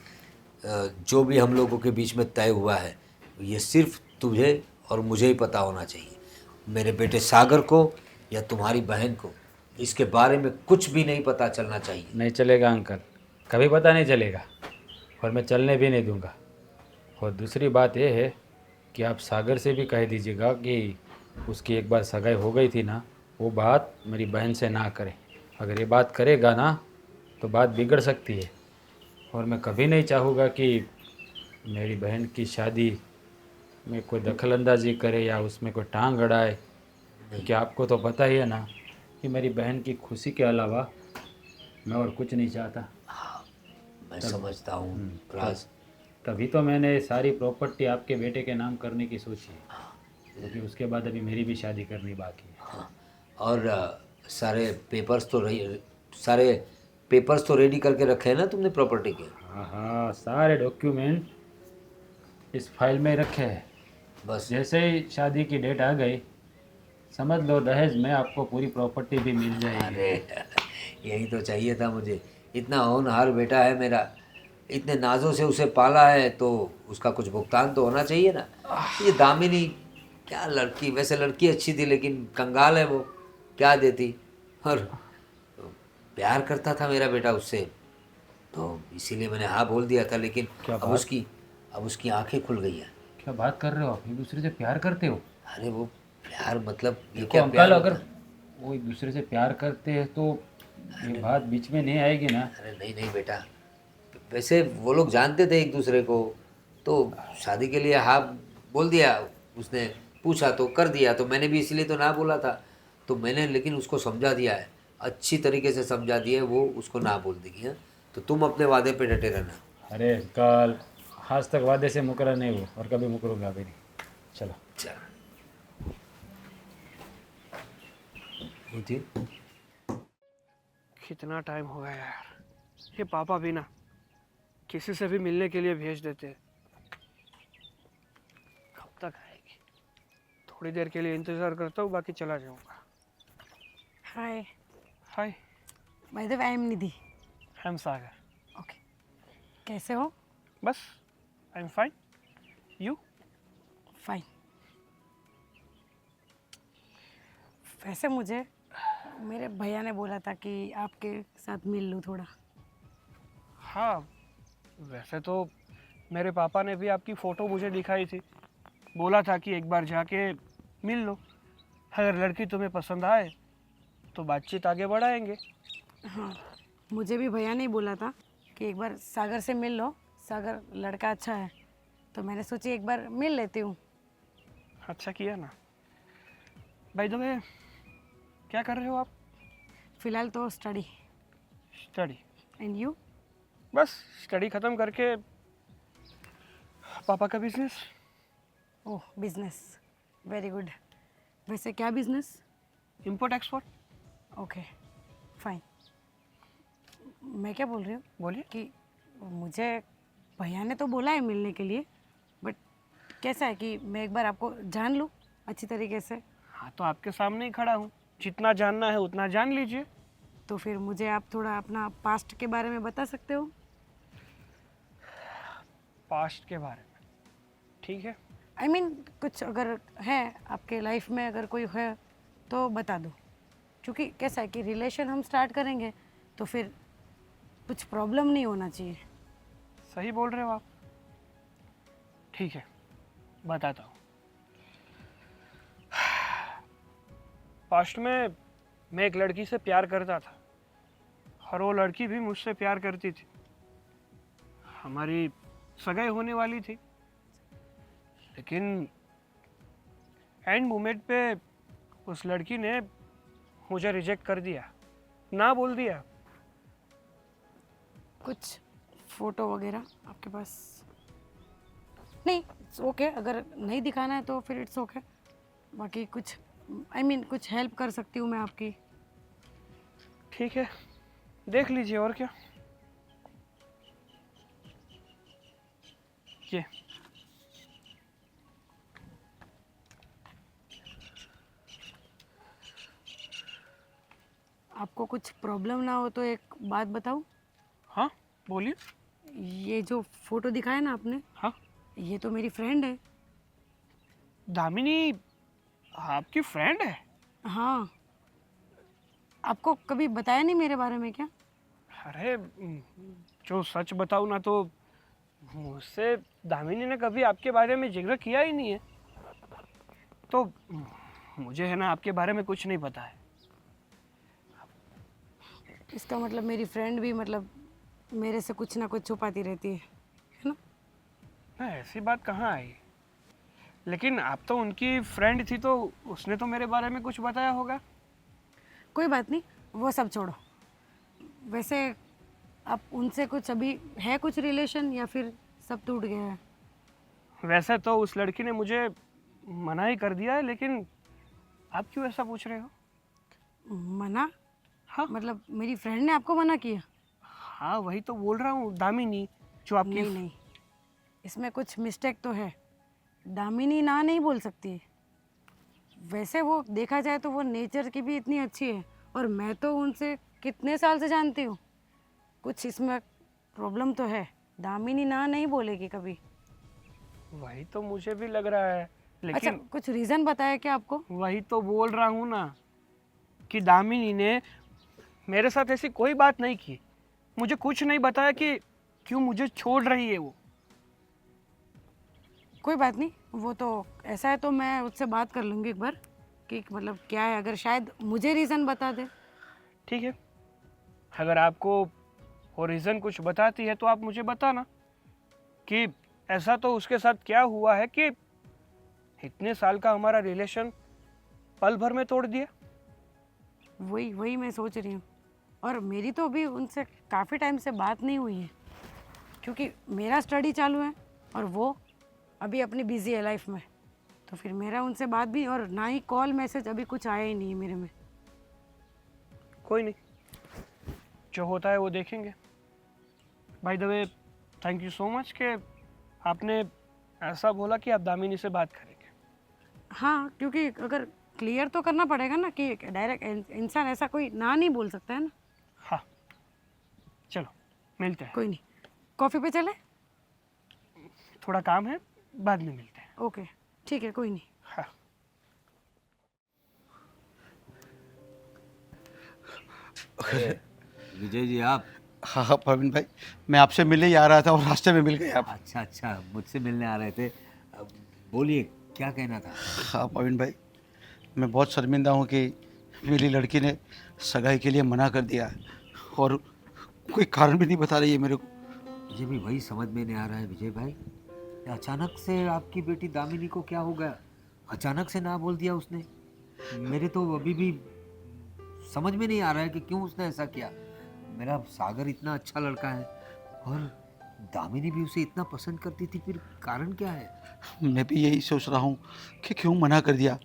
जो भी हम लोगों के बीच में तय हुआ है ये सिर्फ तुझे और मुझे ही पता होना चाहिए। मेरे बेटे सागर को या तुम्हारी बहन को इसके बारे में कुछ भी नहीं पता चलना चाहिए। नहीं चलेगा अंकल, कभी पता नहीं चलेगा, और मैं चलने भी नहीं दूंगा। और दूसरी बात यह है कि आप सागर से भी कह दीजिएगा कि उसकी एक बार सगाई हो गई थी ना, वो बात मेरी बहन से ना करे। अगर ये बात करेगा ना तो बात बिगड़ सकती है, और मैं कभी नहीं चाहूँगा कि मेरी बहन की शादी में कोई दखल अंदाजी करे या उसमें कोई टांग अड़ाए, क्योंकि आपको तो पता ही है ना कि मेरी बहन की खुशी के अलावा मैं और कुछ नहीं चाहता। मैं समझता हूँ राज। तभी तो मैंने सारी प्रॉपर्टी आपके बेटे के नाम करने की सोची है, क्योंकि उसके बाद अभी मेरी भी शादी करनी बाकी है। हाँ, और सारे पेपर्स तो रेडी करके रखे हैं ना तुमने प्रॉपर्टी के? हाँ हाँ, सारे डॉक्यूमेंट इस फाइल में रखे हैं। बस जैसे ही शादी की डेट आ गई, समझ लो दहेज में आपको पूरी प्रॉपर्टी भी मिल जाएगी। अरे यही तो चाहिए था मुझे। इतना होनहार बेटा है मेरा, इतने नाजों से उसे पाला है तो उसका कुछ भुगतान तो होना चाहिए ना। ये दामिनी क्या लड़की, वैसे लड़की अच्छी थी लेकिन कंगाल है वो, क्या देती। और प्यार करता था मेरा बेटा उससे, तो इसीलिए मैंने हाँ बोल दिया था। लेकिन क्या अब बात? उसकी आंखें खुल गई हैं। क्या बात कर रहे हो आप? एक दूसरे से प्यार करते हो? अरे वो प्यार मतलब ये देखो क्या अंकल, प्यार अगर होता है? वो एक दूसरे से प्यार करते हैं तो ये बात बीच में नहीं आएगी ना। अरे नहीं नहीं बेटा, वैसे वो लोग जानते थे एक दूसरे को, तो शादी के लिए हाँ बोल दिया। उसने पूछा तो कर दिया, तो मैंने भी इसीलिए तो ना बोला था। तो मैंने लेकिन उसको समझा दिया है, अच्छी तरीके से समझा दिया है, वो उसको ना बोल देगी। हाँ, तो तुम अपने वादे पे डटे रहना। अरे अंकल, आज तक वादे से मुकरा नहीं हो और कभी मुकरूंगा भी नहीं। चलो। चल होती कितना टाइम हो गया यार, ये पापा भी ना किसी से भी मिलने के लिए भेज देते हैं। कब तक आएगी? थोड़ी देर के लिए इंतज़ार करता हूँ, बाकी चला जाऊँगा। Hi, hi, by the way I am Nidhi. I am Sagar. Okay, कैसे हो? बस I am fine. You? Fine. वैसे मुझे मेरे भैया ने बोला था कि आपके साथ मिल लूँ थोड़ा। हाँ, वैसे तो मेरे पापा ने भी आपकी फ़ोटो मुझे दिखाई थी, बोला था कि एक बार जाके मिल लो, अगर लड़की तुम्हें पसंद आए तो बातचीत आगे बढ़ाएंगे। हाँ, मुझे भी भैया ने ही बोला था कि एक बार सागर से मिल लो, सागर लड़का अच्छा है, तो मैंने सोची एक बार मिल लेती हूँ। अच्छा किया ना। बाय द वे, क्या कर रहे हो आप? फ़िलहाल तो स्टडी। स्टडी? And you? बस स्टडी ख़त्म करके पापा का बिजनेस। ओह, बिजनेस, वेरी गुड। वैसे क्या business? Import export. Okay, fine. मैं क्या बोल रही हूँ बोलिए। कि मुझे भैया ने तो बोला है मिलने के लिए, बट कैसा है कि मैं एक बार आपको जान लूँ अच्छी तरीके से, हाँ, तो आपके सामने ही खड़ा हूँ, जितना जानना है उतना जान लीजिए। तो फिर मुझे आप थोड़ा अपना पास्ट के बारे में बता सकते हो? पास्ट के बारे में? ठीक है। आई मीन कुछ अगर है आपके लाइफ में, अगर कोई है तो बता दो, क्योंकि कैसा है कि रिलेशन हम स्टार्ट करेंगे तो फिर कुछ प्रॉब्लम नहीं होना चाहिए। सही बोल रहे हो आप। ठीक है, बताता हूँ। पास्ट में मैं एक लड़की से प्यार करता था और वो लड़की भी मुझसे प्यार करती थी। हमारी सगाई होने वाली थी, लेकिन एंड मोमेंट पे उस लड़की ने मुझे रिजेक्ट कर दिया, ना बोल दिया। कुछ फोटो वगैरह आपके पास? नहीं, इट्स ओके, अगर नहीं दिखाना है तो फिर इट्स ओके। बाकी कुछ आई मीन कुछ हेल्प कर सकती हूँ मैं आपकी। ठीक है, देख लीजिए, और क्या। ये आपको कुछ प्रॉब्लम ना हो तो एक बात बताऊँ? हाँ, बोलिए। ये जो फोटो दिखाया ना आपने, हाँ, ये तो मेरी फ्रेंड है। दामिनी आपकी फ्रेंड है? हाँ, आपको कभी बताया नहीं मेरे बारे में क्या? अरे जो सच बताऊँ ना तो मुझसे दामिनी ने कभी आपके बारे में जिक्र किया ही नहीं है, तो मुझे है ना आपके बारे में कुछ नहीं पता है। इसका मतलब मेरी फ्रेंड भी मतलब मेरे से कुछ ना कुछ छुपाती रहती है ना? ना, ऐसी बात कहाँ आई? लेकिन आप तो उनकी फ्रेंड थी, तो उसने तो मेरे बारे में कुछ बताया होगा। कोई बात नहीं, वो सब छोड़ो। वैसे आप उनसे कुछ अभी है कुछ रिलेशन या फिर सब टूट गया है? वैसे तो उस लड़की ने मुझे मना ही कर दिया है, लेकिन आप क्यों ऐसा पूछ रहे हो? मना? हाँ, मतलब मेरी फ्रेंड ने आपको मना किया? हाँ, वही तो बोल रहा हूँ, दामिनी जो आपकी नहीं नहीं, इसमें कुछ मिस्टेक तो है। दामिनी ना नहीं बोल सकती। वैसे वो देखा जाए तो वो नेचर की भी इतनी अच्छी है, और मैं तो उनसे कितने साल से जानती हूँ। कुछ इसमें प्रॉब्लम तो है। दामिनी ना नहीं बोलेगी कभी। वही तो मुझे भी लग रहा है, अच्छा, लेकिन कुछ रीज़न बताया क्या आपको? वही तो बोल रहा हूँ ना कि दामिनी ने मेरे साथ ऐसी कोई बात नहीं की, मुझे कुछ नहीं बताया कि क्यों मुझे छोड़ रही है वो। कोई बात नहीं, वो तो ऐसा है तो मैं उससे बात कर लूँगी एक बार कि मतलब क्या है, अगर शायद मुझे रीज़न बता दे। ठीक है, अगर आपको वो रीज़न कुछ बताती है तो आप मुझे बताना कि ऐसा तो उसके साथ क्या हुआ है कि इतने साल का हमारा रिलेशन पल भर में तोड़ दिया। वही वही मैं सोच रही हूँ, और मेरी तो अभी उनसे काफ़ी टाइम से बात नहीं हुई है क्योंकि मेरा स्टडी चालू है और वो अभी अपनी बिजी है लाइफ में, तो फिर मेरा उनसे बात भी, और ना ही कॉल मैसेज अभी कुछ आया ही नहीं है मेरे में। कोई नहीं, जो होता है वो देखेंगे। Bye the way, thank you so much कि आपने ऐसा बोला कि आप दामिनी से बात करेंगे। हाँ, क्योंकि अगर क्लियर तो करना पड़ेगा ना कि डायरेक्ट इंसान ऐसा कोई ना नहीं बोल सकता है ना। हाँ, चलो मिलते हैं। कोई नहीं, कॉफ़ी पे चले? थोड़ा काम है, बाद में मिलते हैं। ओके ठीक है, कोई नहीं। हाँ। विजय जी आप? हाँ हाँ प्रवीण भाई, मैं आपसे मिलने ही आ रहा था और रास्ते में मिल गए आप। अच्छा अच्छा, मुझसे मिलने आ रहे थे। अब बोलिए, क्या कहना था? हाँ प्रवीण भाई, मैं बहुत शर्मिंदा हूँ कि मेरी लड़की ने सगाई के लिए मना कर दिया और कोई कारण भी नहीं बता रही है मेरे को। मुझे भी वही समझ में नहीं आ रहा है विजय भाई, ये अचानक से आपकी बेटी दामिनी को क्या हो गया? अचानक से ना बोल दिया उसने। मेरे तो अभी भी समझ में नहीं आ रहा है कि क्यों उसने ऐसा किया। मेरा सागर इतना अच्छा लड़का है और दामिनी भी उसे इतना पसंद करती थी, फिर कारण क्या है? मैं भी यही सोच रहा हूँ कि क्यों मना कर दिया।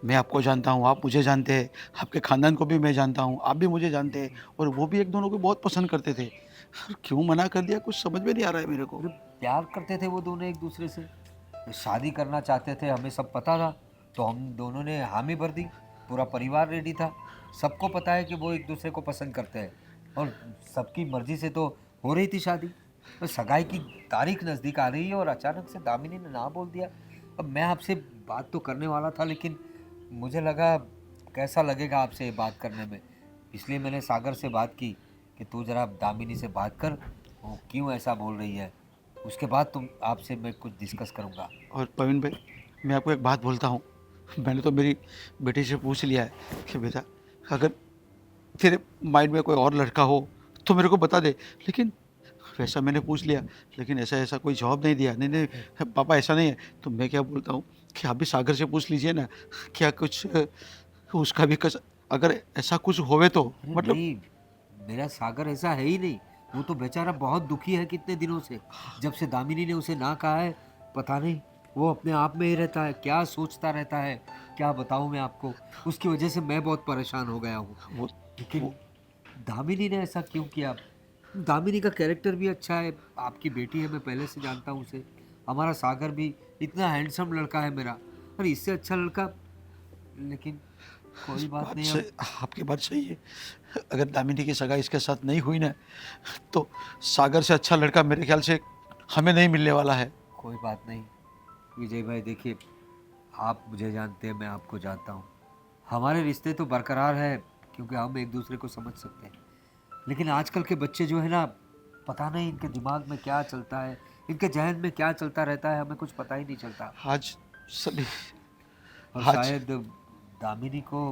मैं आपको जानता हूँ, आप मुझे जानते हैं, आपके ख़ानदान को भी मैं जानता हूँ, आप भी मुझे जानते हैं, और वो भी एक दोनों को बहुत पसंद करते थे। क्यों मना कर दिया, कुछ समझ में नहीं आ रहा है मेरे को। मतलब प्यार करते थे वो दोनों एक दूसरे से, शादी करना चाहते थे, हमें सब पता था, तो हम दोनों ने हामी भर दी। पूरा परिवार रेडी था, सबको पता है कि वो एक दूसरे को पसंद करते हैं और सबकी मर्जी से तो हो रही थी शादी। तो सगाई की तारीख नज़दीक आ रही है और अचानक से दामिनी ने ना बोल दिया। अब मैं आपसे बात तो करने वाला था, लेकिन मुझे लगा कैसा लगेगा आपसे ये बात करने में, इसलिए मैंने सागर से बात की कि तू ज़रा दामिनी से बात कर, वो क्यों ऐसा बोल रही है, उसके बाद तुम आपसे मैं कुछ डिस्कस करूँगा। और प्रवीण भाई, मैं आपको एक बात बोलता हूँ, मैंने तो मेरी बेटी से पूछ लिया है कि बेटा अगर तेरे माइंड में कोई और लड़का हो तो मेरे को बता दे, लेकिन वैसा मैंने पूछ लिया, लेकिन ऐसा कोई जवाब नहीं दिया। नहीं नहीं पापा, ऐसा नहीं है। तो मैं क्या बोलता हूँ कि आप भी सागर से पूछ लीजिए ना, क्या कुछ उसका भी अगर ऐसा कुछ होवे तो अरे मतलब। नहीं, मेरा सागर ऐसा है ही नहीं। वो तो बेचारा बहुत दुखी है कितने दिनों से, जब से दामिनी ने उसे ना कहा है। पता नहीं वो अपने आप में ही रहता है, क्या सोचता रहता है, क्या बताऊं मैं आपको। उसकी वजह से मैं बहुत परेशान हो गया हूँ। वो लेकिन दामिनी ने ऐसा क्यों किया? दामिनी का कैरेक्टर भी अच्छा है, आपकी बेटी है, मैं पहले से जानता हूँ उसे। हमारा सागर भी इतना हैंडसम लड़का है मेरा, और इससे अच्छा लड़का। लेकिन कोई बात नहीं। अब आपकी बात सही है, अगर दामिनी की सगाई इसके साथ नहीं हुई ना तो सागर से अच्छा लड़का मेरे ख्याल से हमें नहीं मिलने वाला है। कोई बात नहीं विजय भाई, देखिए आप मुझे जानते हैं, मैं आपको जानता हूँ। हमारे रिश्ते तो बरकरार है क्योंकि हम एक दूसरे को समझ सकते हैं। लेकिन आजकल के बच्चे जो है ना, पता नहीं इनके दिमाग में क्या चलता है, इनके जहन में क्या चलता रहता है, हमें कुछ पता ही नहीं चलता। आज सभी और आज शायद दामिनी को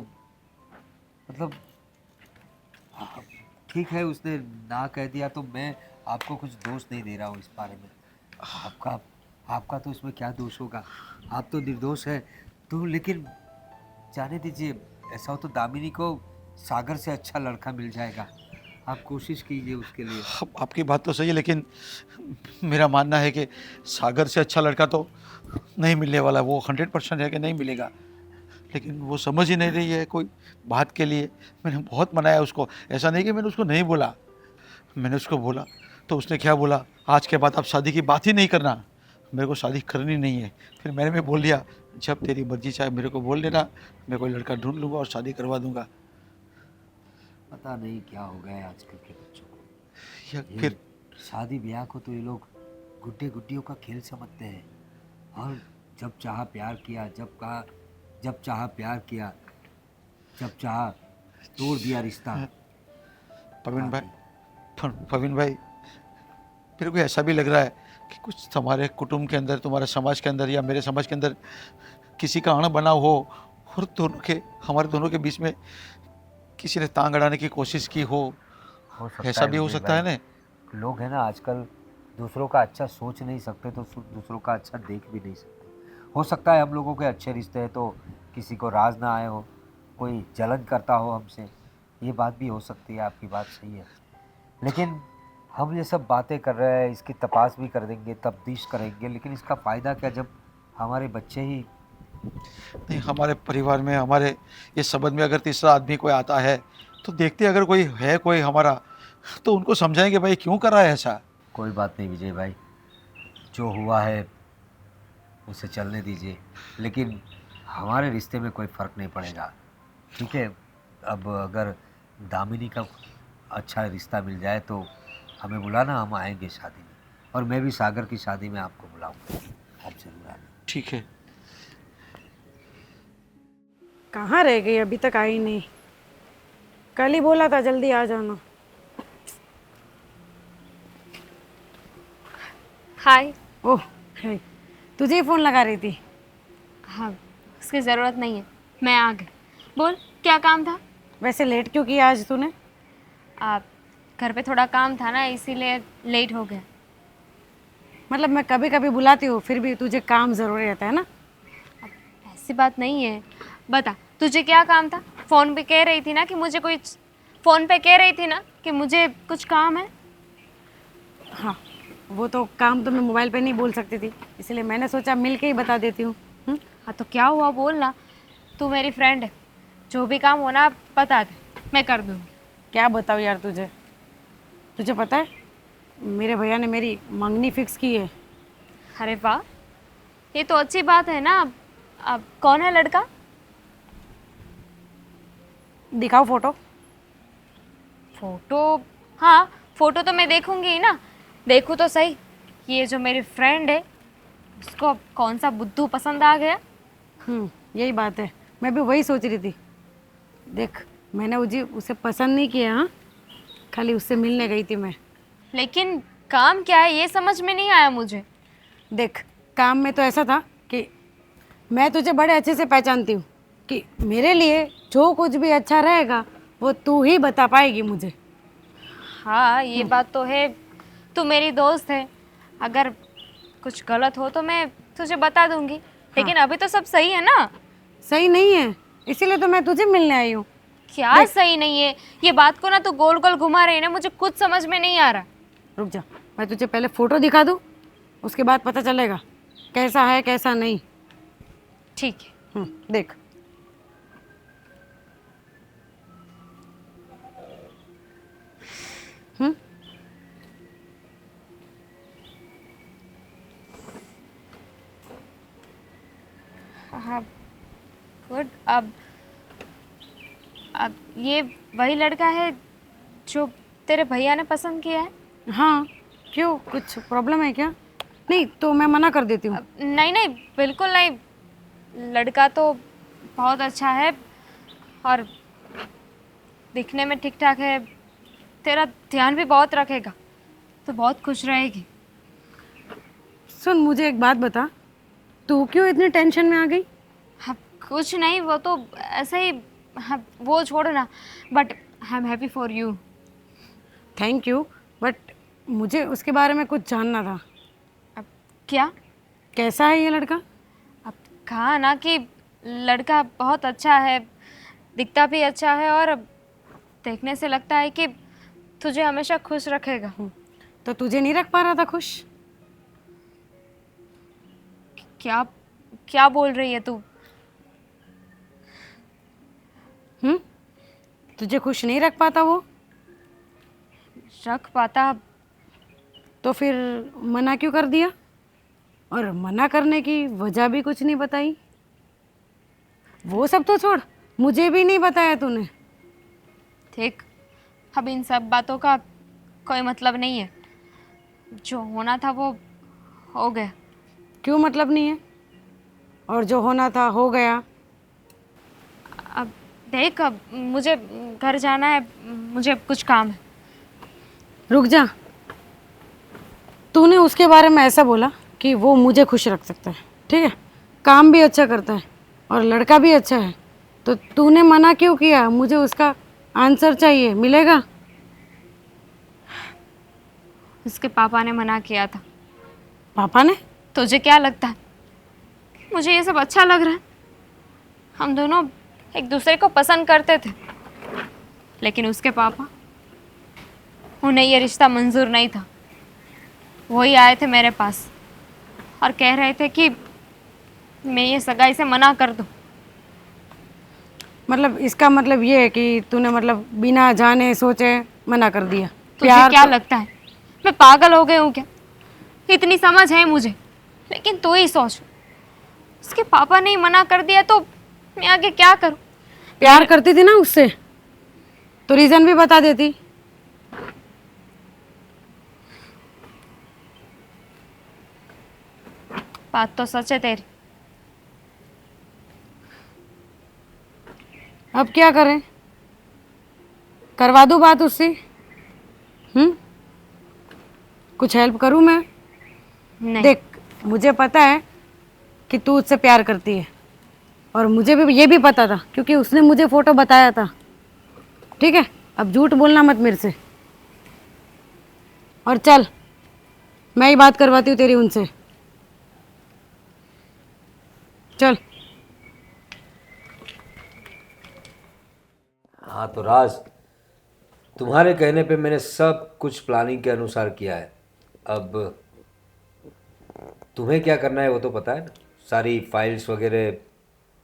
मतलब हाँ, ठीक है, उसने ना कह दिया तो मैं आपको कुछ दोष नहीं दे रहा हूँ इस बारे में। आपका आपका तो इसमें क्या दोष होगा, आप तो निर्दोष है। तो लेकिन जाने दीजिए, ऐसा हो तो दामिनी को सागर से अच्छा लड़का मिल जाएगा। आप कोशिश कीजिए उसके लिए। आपकी बात तो सही है, लेकिन मेरा मानना है कि सागर से अच्छा लड़का तो नहीं मिलने वाला। वो 100% है कि नहीं मिलेगा, लेकिन वो समझ ही नहीं रही है कोई बात के लिए। मैंने बहुत मनाया उसको, ऐसा नहीं कि मैंने उसको नहीं बोला, मैंने उसको बोला तो उसने क्या बोला, आज के बाद आप शादी की बात ही नहीं करना, मेरे को शादी करनी नहीं है। फिर मैंने भी बोल दिया, जब तेरी मर्जी चाहे मेरे को बोल देना, मैं कोई लड़का ढूंढ लूँगा और शादी करवा दूँगा। पता नहीं क्या हो गया है आजकल के बच्चों को, या ये फिर शादी ब्याह को तो ये लोग गुड्डे गुड्डियों का खेल समझते हैं, और जब चाहा प्यार किया, जब चाहा प्यार किया, जब चाहा तोड़ दिया रिश्ता। प्रवीण भाई, मेरे को ऐसा भी लग रहा है कि कुछ तुम्हारे कुटुंब के अंदर, तुम्हारे समाज के अंदर या मेरे समाज के अंदर किसी का अणबनाव हो, और हमारे दोनों के बीच में किसी ने टांग अड़ाने की कोशिश की हो सकता ऐसा है भी हो विजय सकता है भाई। ना। लोग है ना आजकल दूसरों का अच्छा सोच नहीं सकते तो दूसरों का अच्छा देख भी नहीं सकते। हो सकता है हम लोगों के अच्छे रिश्ते हैं तो किसी को राज ना आए हो, कोई जलन करता हो हमसे, ये बात भी हो सकती है, आपकी बात सही है। लेकिन हम ये सब बातें कर रहे हैं, इसकी तपास भी कर देंगे, तफ्तीश करेंगे, लेकिन इसका फ़ायदा क्या जब हमारे बच्चे ही नहीं, हमारे परिवार में, हमारे इस संबंध में अगर तीसरा आदमी कोई आता है तो देखते अगर कोई है कोई हमारा, तो उनको समझाएंगे भाई क्यों कर रहा है ऐसा। कोई बात नहीं विजय भाई, जो हुआ है उसे चलने दीजिए, लेकिन हमारे रिश्ते में कोई फ़र्क नहीं पड़ेगा, ठीक है। अब अगर दामिनी का अच्छा रिश्ता मिल जाए तो हमें बुलाना, हम आएंगे शादी में, और मैं भी सागर की शादी में आपको बुलाऊंगा, आप जरूर आना। ठीक है। कहाँ रह गई, अभी तक आई नहीं। कल ही बोला था जल्दी आ जाना। हाय। ओह है, तुझे ही फ़ोन लगा रही थी। हाँ, उसकी ज़रूरत नहीं है, मैं आ गई। बोल, क्या काम था? वैसे लेट क्यों किया आज तूने? आप घर पे थोड़ा काम था ना, इसीलिए लेट हो गया। मतलब मैं कभी कभी बुलाती हूँ, फिर भी तुझे काम ज़रूरी रहता है ना। ऐसी बात नहीं है, बता तुझे क्या काम था? फ़ोन पे कह रही थी ना कि मुझे कोई, फ़ोन पे कह रही थी ना कि मुझे कुछ काम है। हाँ, वो तो काम तो मैं मोबाइल पे नहीं बोल सकती थी, इसलिए मैंने सोचा मिल के ही बता देती हूँ। हाँ तो क्या हुआ, बोल ना, तू मेरी फ्रेंड है, जो भी काम होना बता दे, मैं कर दूँगी। क्या बताऊँ यार तुझे, तुझे पता है मेरे भैया ने मेरी मंगनी फिक्स की है। अरे वाह, ये तो अच्छी बात है ना। अब कौन है लड़का? दिखाओ फोटो। फोटो? हाँ, फोटो तो मैं देखूंगी ही ना, देखूँ तो सही। ये जो मेरी फ्रेंड है उसको अब कौन सा बुद्धू पसंद आ गया। यही बात है, मैं भी वही सोच रही थी। देख, मैंने उसे पसंद नहीं किया, हाँ, खाली उससे मिलने गई थी मैं। लेकिन काम क्या है ये समझ में नहीं आया मुझे। देख, काम में तो ऐसा था कि मैं तुझे बड़े अच्छे से पहचानती हूँ कि मेरे लिए जो कुछ भी अच्छा रहेगा वो तू ही बता पाएगी मुझे। हाँ, ये बात तो है, तू मेरी दोस्त है, अगर कुछ गलत हो तो मैं तुझे बता दूंगी, लेकिन अभी तो सब सही है ना। सही नहीं है, इसीलिए तो मैं तुझे मिलने आई हूँ। क्या सही नहीं है? ये बात को ना तू गोल गोल घुमा रही है ना, मुझे कुछ समझ में नहीं आ रहा। रुक जा, मैं तुझे पहले फ़ोटो दिखा दूँ, उसके बाद पता चलेगा कैसा है कैसा नहीं। ठीक है। देख। हाँ, गुड। अब ये वही लड़का है जो तेरे भैया ने पसंद किया है? हाँ, क्यों, कुछ प्रॉब्लम है क्या? नहीं तो मैं मना कर देती हूँ। नहीं नहीं, बिल्कुल नहीं, लड़का तो बहुत अच्छा है और दिखने में ठीक ठाक है, तेरा ध्यान भी बहुत रखेगा, तो बहुत खुश रहेगी। सुन, मुझे एक बात बता, तू क्यों इतनी टेंशन में आ गई? हाँ, कुछ नहीं, वो तो ऐसे ही। हाँ, वो छोड़ना, but I am happy for you. Thank you, but मुझे उसके बारे में कुछ जानना था। अब क्या? कैसा है ये लड़का? अब कहा ना कि लड़का बहुत अच्छा है, दिखता भी अच्छा है और देखने से लगता है कि तुझे हमेशा खुश रखेगा। तो तुझे नहीं रख पा रहा था खुश? क्या क्या बोल रही है तू? तुझे खुश नहीं रख पाता वो? रख पाता? तो फिर मना क्यों कर दिया? और मना करने की वजह भी कुछ नहीं बताई। वो सब तो छोड़, मुझे भी नहीं बताया तूने। ठीक, अब इन सब बातों का कोई मतलब नहीं है। जो होना था वो हो गया। क्यों मतलब नहीं है? और जो होना था हो गया। अब देख, अब मुझे घर जाना है, मुझे कुछ काम है। रुक जा। तूने उसके बारे में ऐसा बोला कि वो मुझे खुश रख सकता है, ठीक है, काम भी अच्छा करता है और लड़का भी अच्छा है, तो तूने मना क्यों किया? मुझे उसका आंसर चाहिए, मिलेगा? उसके पापा ने मना किया था। पापा ने? तुझे क्या लगता है मुझे ये सब अच्छा लग रहा है? हम दोनों एक दूसरे को पसंद करते थे, लेकिन उसके पापा, उन्हें ये रिश्ता मंजूर नहीं था। वही आए थे मेरे पास और कह रहे थे कि मैं ये सगाई से मना कर दूं। मतलब इसका मतलब ये है कि तूने मतलब बिना जाने सोचे मना कर दिया? तुझे क्या लगता है मैं पागल हो गई हूँ क्या? इतनी समझ है मुझे, लेकिन तू ही सोच, उसके पापा ने ही मना कर दिया तो मैं आगे क्या करूं? प्यार करती थी ना उससे, तो रीज़न भी बता देती। बात तो सच है तेरी। अब क्या करें? करवा दूँ बात उससे? कुछ हेल्प करूँ मैं? नहीं। देख, मुझे पता है कि तू उससे प्यार करती है, और मुझे भी ये भी पता था क्योंकि उसने मुझे फ़ोटो बताया था, ठीक है? अब झूठ बोलना मत मेरे से। और चल, मैं ही बात करवाती हूँ तेरी उनसे। चल। हाँ तो राज, तुम्हारे कहने पे मैंने सब कुछ प्लानिंग के अनुसार किया है। अब तुम्हें क्या करना है वो तो पता है ना। सारी फाइल्स वगैरह,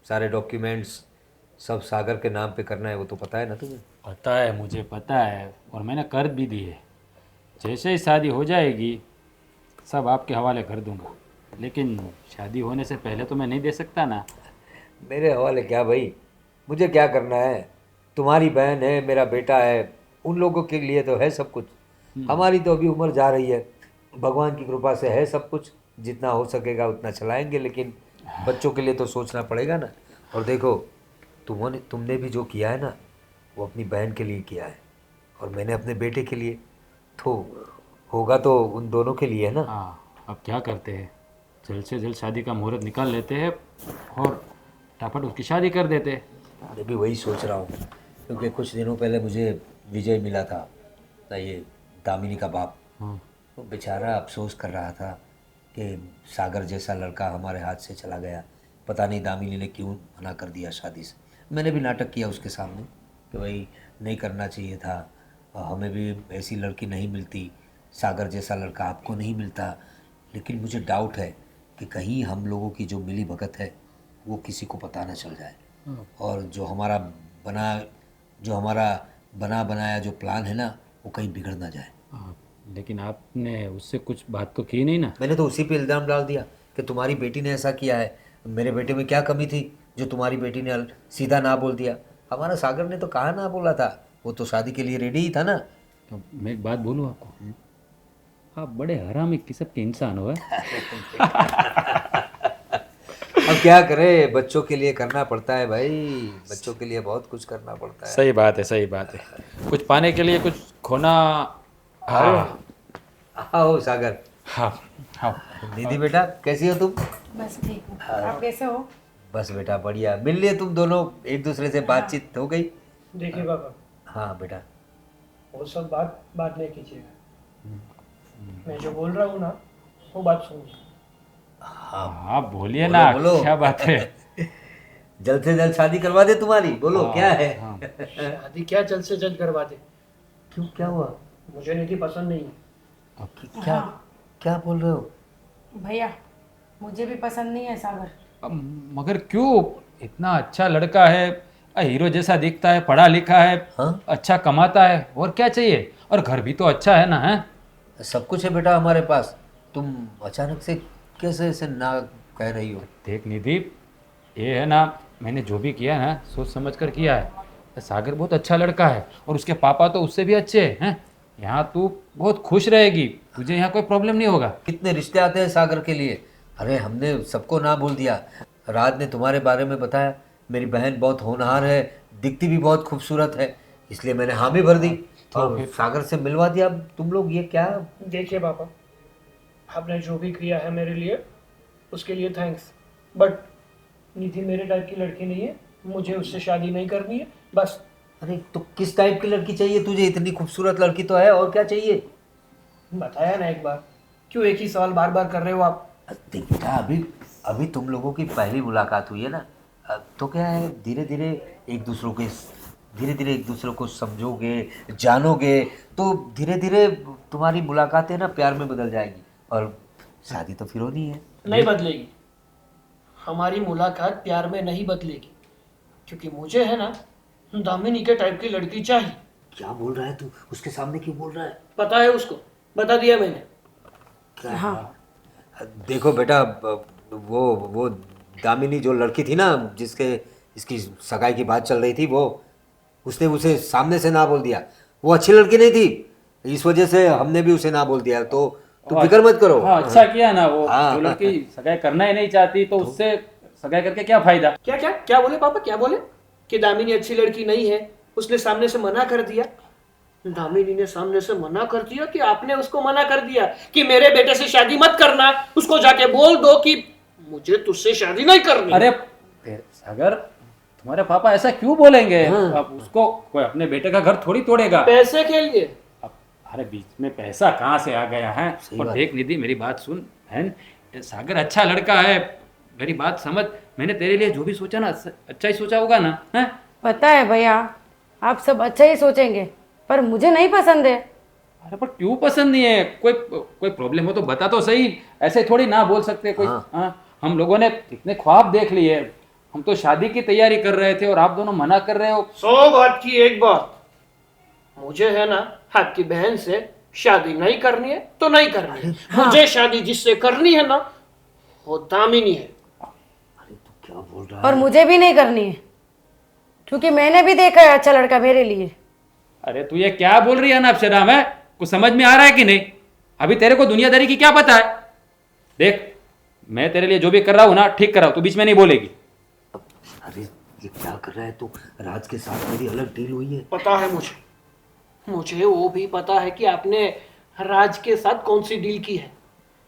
सारे डॉक्यूमेंट्स सब सागर के नाम पे करना है वो तो पता है ना तुम्हें। पता है, मुझे पता है, और मैंने कर भी दी है। जैसे ही शादी हो जाएगी सब आपके हवाले कर दूंगा, लेकिन शादी होने से पहले तो मैं नहीं दे सकता ना। मेरे हवाले क्या भाई, मुझे क्या करना है? तुम्हारी बहन है, मेरा बेटा है, उन लोगों के लिए तो है सब कुछ। हमारी तो अभी उम्र जा रही है, भगवान की कृपा से है सब कुछ, जितना हो सकेगा उतना चलाएंगे, लेकिन बच्चों के लिए तो सोचना पड़ेगा ना। और देखो, तुमने भी जो किया है ना वो अपनी बहन के लिए किया है, और मैंने अपने बेटे के लिए, तो होगा तो उन दोनों के लिए है ना। हाँ, अब क्या करते हैं, जल्द से जल्द शादी का मुहूर्त निकाल लेते हैं और फटाफट उसकी शादी कर देते हैं। मैं भी वही सोच रहा हूँ, क्योंकि कुछ दिनों पहले मुझे विजय मिला था, ना ये दामिनी का बाप। हाँ, वो बेचारा अफसोस कर रहा था कि सागर जैसा लड़का हमारे हाथ से चला गया, पता नहीं दामिनी ने क्यों मना कर दिया शादी से। मैंने भी नाटक किया उसके सामने कि भाई नहीं करना चाहिए था, हमें भी ऐसी लड़की नहीं मिलती, सागर जैसा लड़का आपको नहीं मिलता। लेकिन मुझे डाउट है कि कहीं हम लोगों की जो मिली भगत है वो किसी को पता ना चल जाए, और जो हमारा बना बनाया जो प्लान है ना वो कहीं बिगड़ ना जाए। हाँ, लेकिन आपने उससे कुछ बात तो की नहीं ना। मैंने तो उसी पे इल्ज़ाम डाल दिया कि तुम्हारी बेटी ने ऐसा किया है। मेरे बेटे में क्या कमी थी जो तुम्हारी बेटी ने सीधा ना बोल दिया? हमारा सागर ने तो कहा ना बोला था, वो तो शादी के लिए रेडी ही था ना। तो मैं एक बात बोलूँ आपको, आप बड़े हरामी किस्म के इंसान हो। अब क्या करें, बच्चों के लिए करना पड़ता है भाई, बच्चों के लिए बहुत कुछ करना पड़ता है। सही बात है, सही बात है, कुछ पाने के लिए कुछ खोना। हाँ आओ सागर। हाँ हाँ। निधि बेटा कैसी हो तुम? बस ठीक हूँ, आप कैसे हो? बस बेटा बढ़िया, मिल लिए तुम दोनों, एक दूसरे से बातचीत हो गई। देखिए बाबा, हाँ बेटा। वो सब बात नहीं कीजिएगा। मैं जो बोल रहा हूँ ना वो बात सुनिए। हाँ बोलिए बोलो, ना, बोलो। क्या बात है। जल्द से जल्द शादी करवा दे तुम्हारी, बोलो क्या है? हाँ, शादी क्या जल्द से जल्द करवा दे? क्यों, क्या हुआ? मुझे निधि पसंद नहीं है। क्या क्या बोल रहे हो? भैया, मुझे भी पसंद नहीं है सागर। मगर क्यों, इतना अच्छा लड़का है, हीरो जैसा दिखता है, पढ़ा लिखा है, हाँ? अच्छा कमाता है, और क्या चाहिए, और घर भी तो अच्छा है ना। है सब कुछ है बेटा हमारे पास, तुम अचानक से कैसे ऐसे ना कह रही हो? देख निधि, ये है ना, मैंने जो भी किया ना सोच समझ कर किया है। सागर बहुत अच्छा लड़का है और उसके पापा तो उससे भी अच्छे हैं। यहाँ तू बहुत खुश रहेगी, तुझे यहाँ कोई प्रॉब्लम नहीं होगा। कितने रिश्ते आते हैं सागर के लिए। अरे हमने सबको ना बोल दिया। राज ने तुम्हारे बारे में बताया, मेरी बहन बहुत होनहार है, दिखती भी बहुत खूबसूरत है, इसलिए मैंने हामी भर दी और सागर से मिलवा दिया। अब तुम लोग ये क्या। देखिए पापा, आपने जो भी किया है मेरे लिए उसके लिए थैंक्स, बट निधि मेरे टाइप की लड़की नहीं है, मुझे उससे शादी नहीं करनी है बस। अरे तो किस टाइप की लड़की चाहिए तुझे? इतनी खूबसूरत लड़की तो है, और क्या चाहिए? बताया ना एक बार, क्यों एक ही सवाल बार बार कर रहे हो आप? देख बेटा, अभी अभी तुम लोगों की पहली मुलाकात हुई है ना, तो क्या है, धीरे धीरे एक दूसरे को समझोगे, जानोगे, तो धीरे धीरे तुम्हारी मुलाकातें ना प्यार में बदल जाएगी और शादी तो फिर होनी है। नहीं बदलेगी, हमारी मुलाकात प्यार में नहीं बदलेगी, क्योंकि मुझे है ना दामिनी के टाइप की लड़की चाहिए। क्या बोल रहा है तू? उसके सामने क्यों बोल रहा है? पता है उसको, बता दिया मैंने। क्या? हाँ। देखो बेटा, वो दामिनी जो लड़की थी ना, जिसके इसकी सगाई की बात चल रही थी, वो उसने उसे सामने से ना बोल दिया। वो अच्छी लड़की नहीं थी, इस वजह से हमने भी उसे ना बोल दिया। तो तुम फिक्र मत करो। हाँ, अच्छा किया ना। वो हाँ। जो लड़की सगाई करना ही नहीं चाहती तो उससे सगाई करके क्या फायदा। क्या क्या क्या बोले पापा, क्या बोले? कि दामिनी अच्छी लड़की नहीं है, उसने सामने से मना कर दिया। दामिनी ने सामने से मना कर दिया कि आपने उसको मना कर दिया कि मेरे बेटे से शादी मत करना, उसको जाके बोल दो कि मुझे तुझसे शादी नहीं करनी। अरे सागर, तुम्हारे पापा ऐसा क्यों बोलेंगे? हाँ। अब उसको कोई अपने बेटे का घर थोड़ी तोड़ेगा। पैसे के लिए। अब अरे बीच में पैसा कहाँ से आ गया है? सही और बात। देख निधि, मेरी बात सुन बहन, ये सागर अच्छा लड़का है, मेरी बात समझ। मैंने तेरे लिए जो भी सोचा ना, अच्छा ही सोचा होगा ना? हैं? पता है भैया, आप सब अच्छा ही सोचेंगे, पर मुझे नहीं पसंद है। अरे पर क्यों पसंद नहीं है? कोई प्रॉब्लम हो तो बता तो सही, ऐसे थोड़ी ना बोल सकते कोई। हाँ। हाँ, हम लोगों ने कितने ख्वाब देख लिए, हम तो शादी की तैयारी कर रहे थे और आप दोनों मना कर रहे हो। 100 बात की एक बात, मुझे है ना आपकी बहन से शादी नहीं करनी है तो नहीं करनी है। मुझे शादी जिससे करनी है ना, वो दामिनी है। अरे तू क्या बोल रहा है? और मुझे भी नहीं करनी है, क्योंकि मैंने भी देखा है अच्छा लड़का मेरे लिए। अरे तू ये क्या बोल रही है ना अक्षरा? मैं कुछ समझ में आ रहा है कि नहीं? अभी तेरे को दुनियादारी की क्या पता है? देख, मैं तेरे लिए जो भी कर रहा हूँ ना, ठीक कर रहा हूँ, तू बीच में नहीं बोलेगी। अरे ये क्या कर रहा है तू? राज के साथ मेरी अलग डील हुई है। पता है मुझे वो भी पता है कि आपने राज के साथ कौन सी डील की है।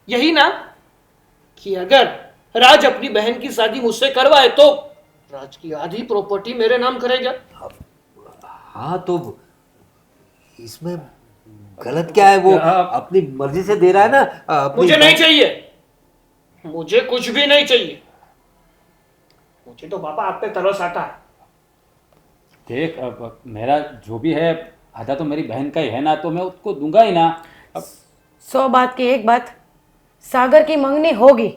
यही ना कि अगर राज अपनी बहन की शादी मुझसे करवाए तो राज की आधी प्रॉपर्टी मेरे नाम करेगा। हाँ, तो इसमें गलत क्या है? वो अपनी मर्जी से दे रहा है ना। मुझे नहीं चाहिए, मुझे कुछ भी नहीं चाहिए। मुझे तो पापा आप पे तरस आता है। देख, अब मेरा जो भी है आधा तो मेरी बहन का ही है ना, तो मैं उसको दूंगा ही ना। अब 100 बात की एक बात, सागर की मंगनी होगी,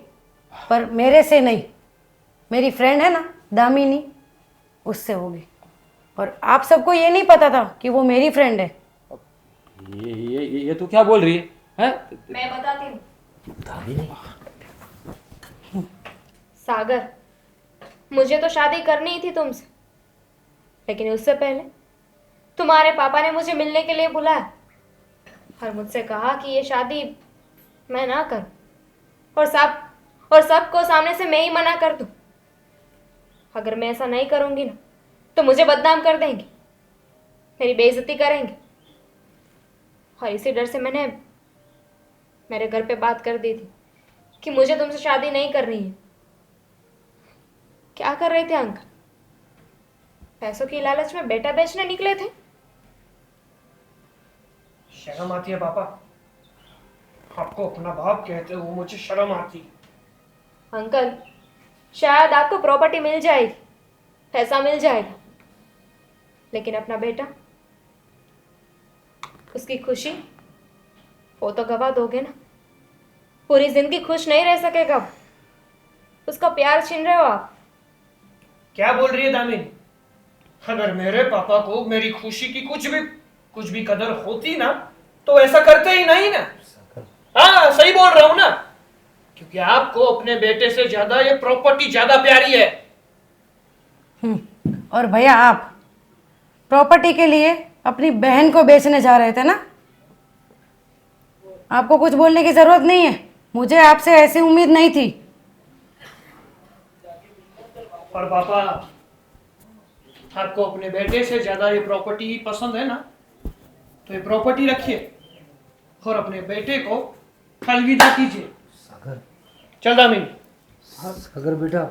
पर मेरे से नहीं। मेरी फ्रेंड है ना दामिनी, उससे होगी। और आप सबको ये नहीं पता था कि वो मेरी फ्रेंड है। ये तू क्या बोल रही है? हैं? मैं बताती हूँ। दामिनी, सागर, मुझे तो शादी करनी ही थी तुमसे, लेकिन उससे पहले तुम्हारे पापा ने मुझे मिलने के लिए बुलाया और मुझसे कहा कि ये शादी मैं ना करूं और सबको सामने से मैं ही मना कर दूं। अगर मैं ऐसा नहीं करूंगी ना, तो मुझे बदनाम कर देंगे, मेरी बेइज्जती करेंगे। और इसी डर से मैंने मेरे घर पे बात कर दी थी कि मुझे तुमसे शादी नहीं करनी है। क्या कर रहे थे अंकल? पैसों की लालच में बेटा बेचने निकले थे? शर्म आती है पापा? आपको अपना बाप कहते हो, मुझे शर्म आती है। अंकल, शायद आपको प्रॉपर्टी मिल जाएगी, पैसा मिल जाएगा, लेकिन अपना बेटा, उसकी खुशी वो तो गवा दोगे ना। पूरी जिंदगी खुश नहीं रह सकेगा वो। उसका प्यार छीन रहे हो आप। क्या बोल रही है दामिनी? अगर मेरे पापा को मेरी खुशी की कुछ भी कदर होती ना, तो ऐसा करते ही नहीं ना। हाँ, सही बोल रहा हूं ना, क्योंकि आपको अपने बेटे से ज्यादा ये प्रॉपर्टी ज्यादा प्यारी है। और भैया, आप प्रॉपर्टी के लिए अपनी बहन को बेचने जा रहे थे ना? आपको कुछ बोलने की ज़रूरत नहीं है, मुझे आपसे ऐसी उम्मीद नहीं थी। पर पापा, आपको अपने बेटे से ज़्यादा ये प्रॉपर्टी पसंद है ना, तो ये प्रॉपर्टी रखिए और अपने बेटे को अलविदा कीजिए। सागर, चल दामिनी। सागर बेटा,